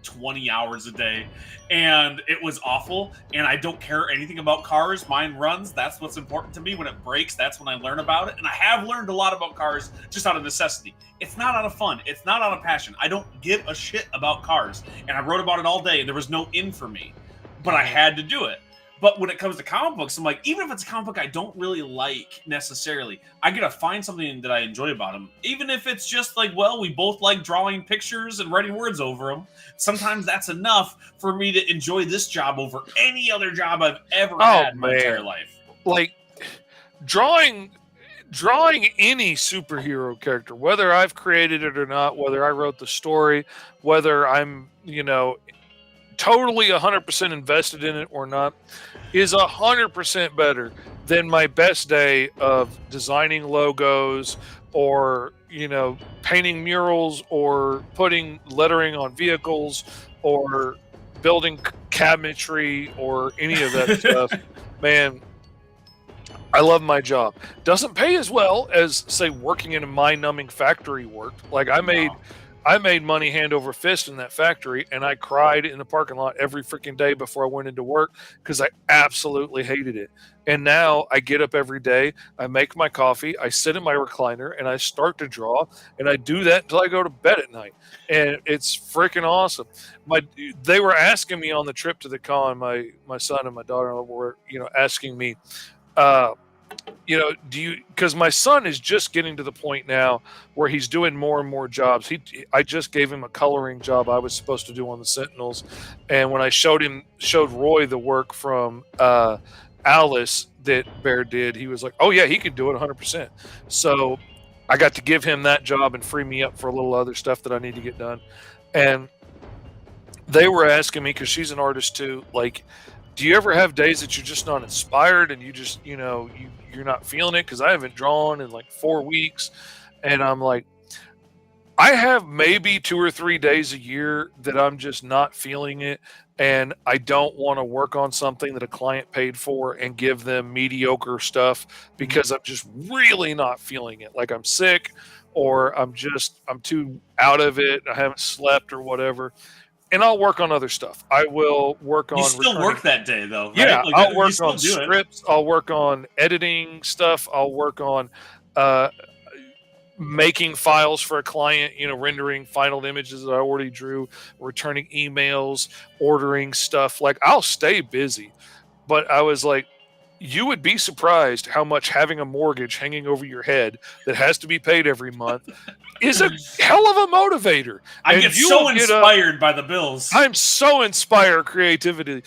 20 hours a day, and it was awful. And I don't care anything about cars. Mine runs. That's what's important to me. When it breaks, that's when I learn about it. And I have learned a lot about cars just out of necessity. It's not out of fun. It's not out of passion. I don't give a shit about cars, and I wrote about it all day. And there was no in for me, but I had to do it. But when it comes to comic books, I'm like, even if it's a comic book I don't really like necessarily, I gotta find something that I enjoy about them. Even if it's just like, well, we both like drawing pictures and writing words over them. Sometimes that's enough for me to enjoy this job over any other job I've ever had in my entire life. Like, drawing any superhero character, whether I've created it or not, whether I wrote the story, whether I'm, totally 100% invested in it or not, is 100% better than my best day of designing logos or painting murals or putting lettering on vehicles or building cabinetry or any of that stuff. Man, I love my job. Doesn't pay as well as, say, working in a mind-numbing factory worked. Like I made money hand over fist in that factory, and I cried in the parking lot every freaking day before I went into work because I absolutely hated it. And now I get up every day, I make my coffee, I sit in my recliner, and I start to draw, and I do that until I go to bed at night. And it's freaking awesome. They were asking me on the trip to the con, my son and my daughter were, asking me, you know, because my son is just getting to the point now where he's doing more and more jobs. I just gave him a coloring job I was supposed to do on the Sentinels, and when I showed Roy the work from Alice that Bear did, he was like, "Oh yeah, he could do it 100%." So I got to give him that job and free me up for a little other stuff that I need to get done. And they were asking me, because she's an artist too, like, do you ever have days that you're just not inspired and you just, you're not feeling it? Because I haven't drawn in like 4 weeks. And I'm like, I have maybe 2 or 3 days a year that I'm just not feeling it. And I don't want to work on something that a client paid for and give them mediocre stuff because I'm just really not feeling it. Like I'm sick, or I'm too out of it. I haven't slept or whatever. And I'll work on other stuff. I will work on. You still work that day though, right? Yeah, Like, I'll you work still on do it. scripts. I'll work on editing stuff. I'll work on uh, making files for a client, rendering final images that I already drew, returning emails, ordering stuff. Like I'll stay busy. But I was like, you would be surprised how much having a mortgage hanging over your head that has to be paid every month is a hell of a motivator. I get so inspired by the bills. I'm so inspired creatively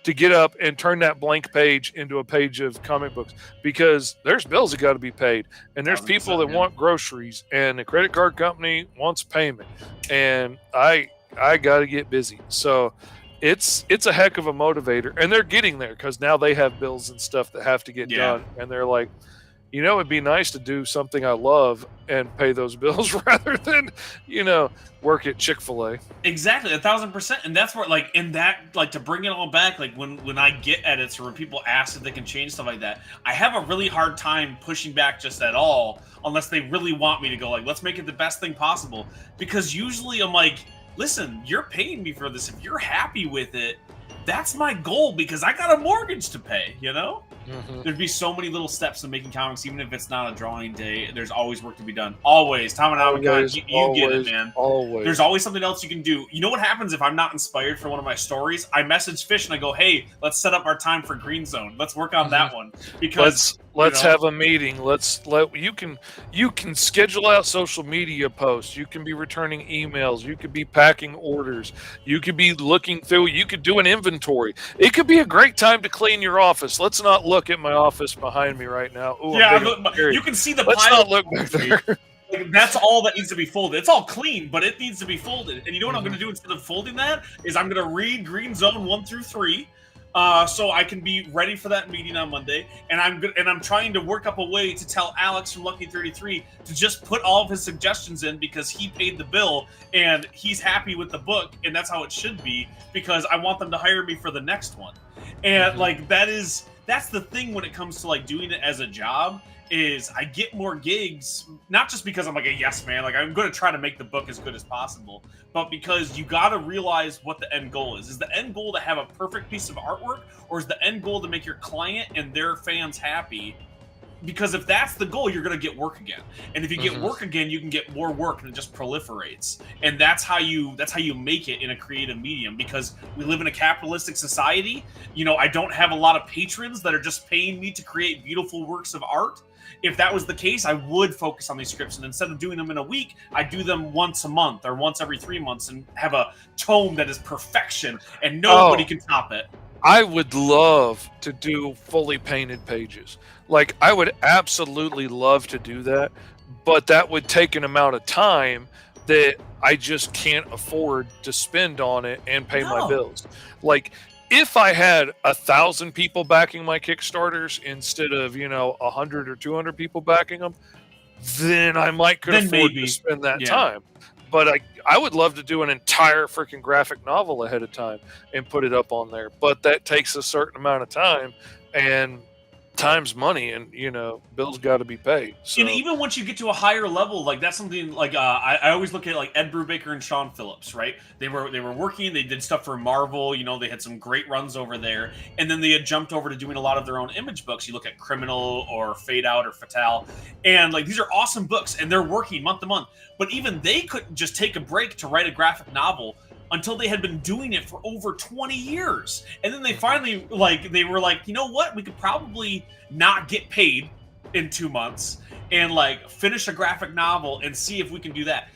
to get up and turn that blank page into a page of comic books, because there's bills that got to be paid, and there's people that want groceries, and the credit card company wants payment, and I got to get busy. So it's a heck of a motivator, and they're getting there because now they have bills and stuff that have to get done, and they're like, it'd be nice to do something I love and pay those bills rather than, work at Chick-fil-A. Exactly, 1,000%. And that's where, like, in that, like, to bring it all back, like, when I get edits or when people ask if they can change stuff like that, I have a really hard time pushing back just at all, unless they really want me to go, like, let's make it the best thing possible. Because usually I'm like, listen, you're paying me for this. If you're happy with it, that's my goal, because I got a mortgage to pay, Mm-hmm. There'd be so many little steps in making comics, even if it's not a drawing day. There's always work to be done. Always. Tom and I, you get it, man. Always. There's always something else you can do. You know what happens if I'm not inspired for one of my stories? I message Fish and I go, hey, let's set up our time for Green Zone. Let's work on that one. Because let's have a meeting. You can schedule out social media posts. You can be returning emails. You could be packing orders. You could be looking through. You could do an inventory. It could be a great time to clean your office. Let's not look at my office behind me right now. Ooh, you can see the Let's pile. Not look back there. Like, that's all that needs to be folded. It's all clean, but it needs to be folded. And you know what I'm going to do instead of folding that is I'm going to read Green Zone 1 through 3. So I can be ready for that meeting on Monday, and I'm trying to work up a way to tell Alex from Lucky 33 to just put all of his suggestions in, because he paid the bill and he's happy with the book, and that's how it should be, because I want them to hire me for the next one. And like that's the thing when it comes to like doing it as a job, is I get more gigs, not just because I'm like a yes man, like I'm going to try to make the book as good as possible, but because you got to realize what the end goal is. Is the end goal to have a perfect piece of artwork, or is the end goal to make your client and their fans happy? Because if that's the goal, you're going to get work again. And if you get work again, you can get more work, and it just proliferates. And that's how you make it in a creative medium, because we live in a capitalistic society. I don't have a lot of patrons that are just paying me to create beautiful works of art. If that was the case, I would focus on these scripts, and instead of doing them in a week, I do them once a month or once every 3 months, and have a tome that is perfection, and nobody can top it. I would love to do fully painted pages. Like, I would absolutely love to do that, but that would take an amount of time that I just can't afford to spend on it and pay my bills. Like, if I had 1,000 people backing my Kickstarters instead of 100 or 200 people backing them, then I might could afford to spend that time. But I would love to do an entire freaking graphic novel ahead of time and put it up on there. But that takes a certain amount of time, and time's money, and bills got to be paid. So. And even once you get to a higher level, like that's something like I always look at like Ed Brubaker and Sean Phillips, right? They were working, they did stuff for Marvel, they had some great runs over there, and then they had jumped over to doing a lot of their own image books. You look at Criminal or Fade Out or Fatale, and like these are awesome books, and they're working month to month. But even they couldn't just take a break to write a graphic novel. until they had been doing it for over 20 years. And then they finally, like, they were like, you know what? We could probably not get paid in 2 months and, like, finish a graphic novel and see if we can do that.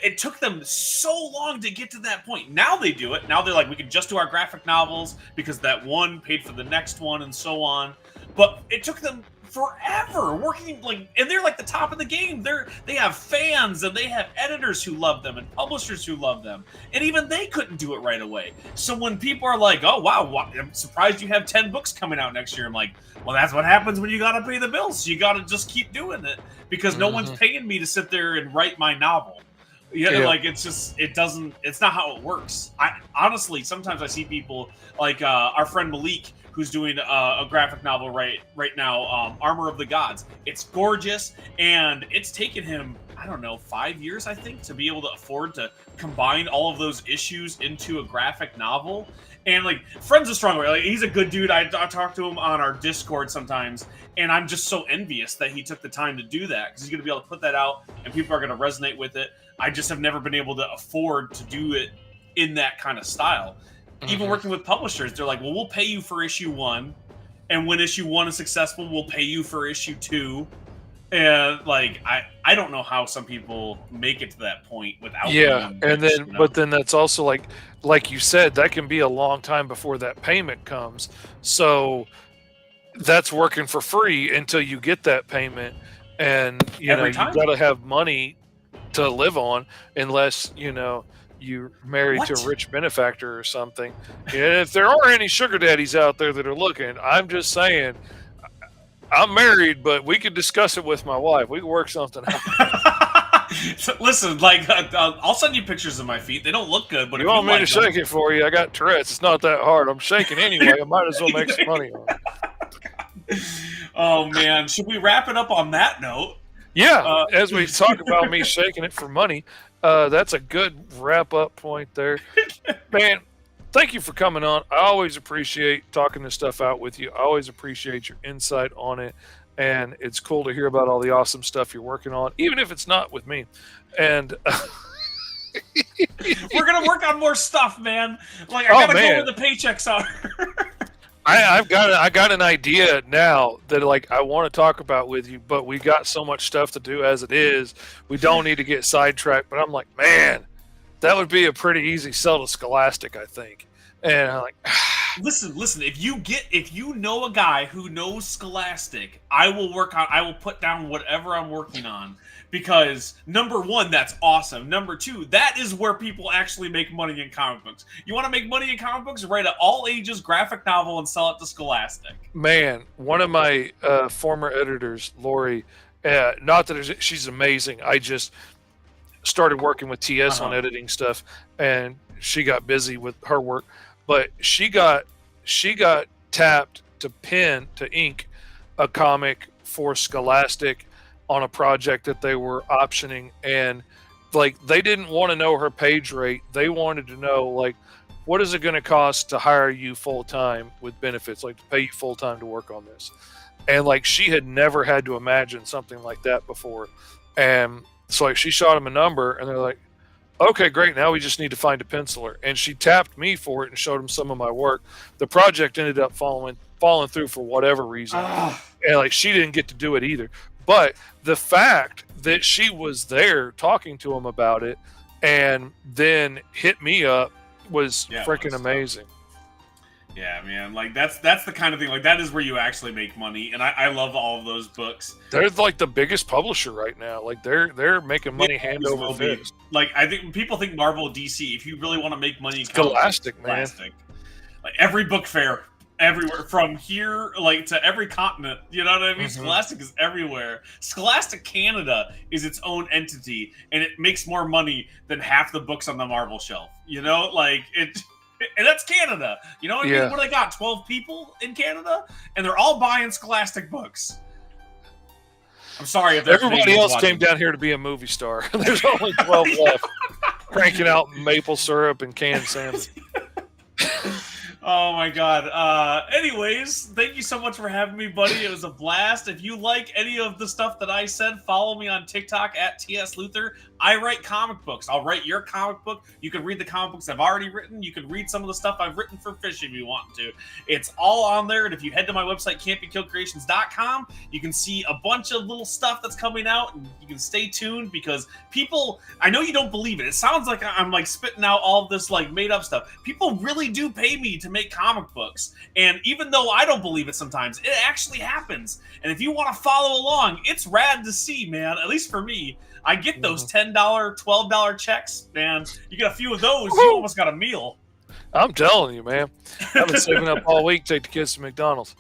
It took them so long to get to that point. Now they do it. Now they're like, we can just do our graphic novels because that one paid for the next one and so on. But it took them forever working, like, and they're like the top of the game. They have fans and they have editors who love them and publishers who love them, and even they couldn't do it right away. So when people are like, oh wow, I'm surprised you have 10 books coming out next year, I'm like, well, that's what happens when you gotta pay the bills. So you gotta just keep doing it because no one's paying me to sit there and write my novel. Like, it's just, it's not how it works. I honestly, sometimes I see people like our friend Malik, who's doing a graphic novel right now, Armor of the Gods. It's gorgeous, and it's taken him, I don't know, 5 years, I think, to be able to afford to combine all of those issues into a graphic novel. And, like, Friend's a strong way. Like, he's a good dude. I talk to him on our Discord sometimes, and I'm just so envious that he took the time to do that, because he's going to be able to put that out, and people are going to resonate with it. I just have never been able to afford to do it in that kind of style. Even working with publishers, they're like, well, we'll pay you for issue 1, and when issue 1 is successful, we'll pay you for issue 2. And, like, I don't know how some people make it to that point without and then but then that's also like you said, that can be a long time before that payment comes. So that's working for free until you get that payment, and you got to have money to live on, unless you're married to a rich benefactor or something. If there are any sugar daddies out there that are looking, I'm just saying, I'm married, but we could discuss it with my wife. We could work something out. So, listen, like, I'll send you pictures of my feet. They don't look good, but you want me to shake it for you? I got Tourette's. It's not that hard. I'm shaking anyway. I might as well make some money on it. Oh, man. Should we wrap it up on that note? Yeah, as we talk about me shaking it for money, that's a good wrap-up point there. Man, thank you for coming on. I always appreciate talking this stuff out with you. I always appreciate your insight on it, and it's cool to hear about all the awesome stuff you're working on, even if it's not with me. And we're going to work on more stuff, man. Like, I got to go where the paychecks are. I got an idea now that, like, I want to talk about with you, but we got so much stuff to do as it is. We don't need to get sidetracked. But I'm like, man, that would be a pretty easy sell to Scholastic, I think. And I'm like, listen. If you know a guy who knows Scholastic, I will put down whatever I'm working on. Because, number one, that's awesome. Number two, that is where people actually make money in comic books. You want to make money in comic books? Write an all-ages graphic novel and sell it to Scholastic. Man, one of my former editors, Lori, not that she's amazing. I just started working with TS on editing stuff, and she got busy with her work. But she got tapped to ink a comic for Scholastic on a project that they were optioning, and like, they didn't want to know her page rate. They wanted to know, like, what is it going to cost to hire you full time with benefits, like to pay you full time to work on this. And like, she had never had to imagine something like that before. And so, like, she shot him a number, and they're like, okay, great, now we just need to find a penciler. And she tapped me for it and showed him some of my work. The project ended up falling through for whatever reason. And like, she didn't get to do it either. But the fact that she was there talking to him about it and then hit me up was freaking amazing. Yeah, man. Like, that's the kind of thing. Like, that is where you actually make money. And I love all of those books. They're like the biggest publisher right now. Like, they're making money hand over fist. Like, I think people think Marvel, DC. If you really want to make money, Scholastic, man. Like, every book fair. Everywhere, from here, like, to every continent, you know what I mean? Scholastic is everywhere. Scholastic Canada is its own entity, and it makes more money than half the books on the Marvel shelf. You know, like, it, and that's Canada. You know what I mean? What do they got? 12 people in Canada, and they're all buying Scholastic books. I'm sorry if everybody else came down here to be a movie star. There's only 12 left, cranking out maple syrup and canned salmon. Oh my god. Anyways, thank you so much for having me, buddy. It was a blast. If you like any of the stuff that I said, follow me on TikTok at TS Luther. I write comic books. I'll write your comic book. You can read the comic books I've already written. You can read some of the stuff I've written for Fish if you want to. It's all on there. And if you head to my website, can'tbekilledcreations.com, you can see a bunch of little stuff that's coming out, and you can stay tuned because people, I know you don't believe it. It sounds like I'm like spitting out all of this like made up stuff. People really do pay me to make comic books. And even though I don't believe it sometimes, it actually happens. And if you want to follow along, it's rad to see, man. At least for me. I get those $10, $12 checks, man. You get a few of those, you almost got a meal. I'm telling you, man. I've been saving up all week to take the kids to McDonald's.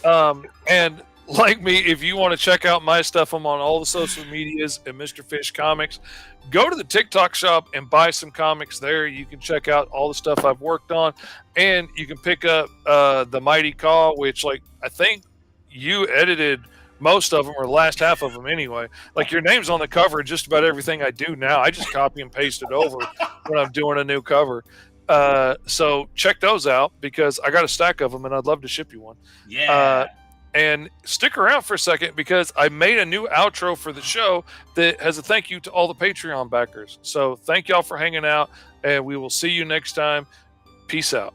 And like me, if you want to check out my stuff, I'm on all the social medias at Mr. Fish Comics. Go to the TikTok shop and buy some comics there. You can check out all the stuff I've worked on, and you can pick up The Mighty Caw, which, like, I think you edited most of them, or the last half of them anyway. Like, your name's on the cover of just about everything I do now. I just copy and paste it over when I'm doing a new cover. So check those out because I got a stack of them and I'd love to ship you one. Yeah. And stick around for a second because I made a new outro for the show that has a thank you to all the Patreon backers. So thank y'all for hanging out, and we will see you next time. Peace out.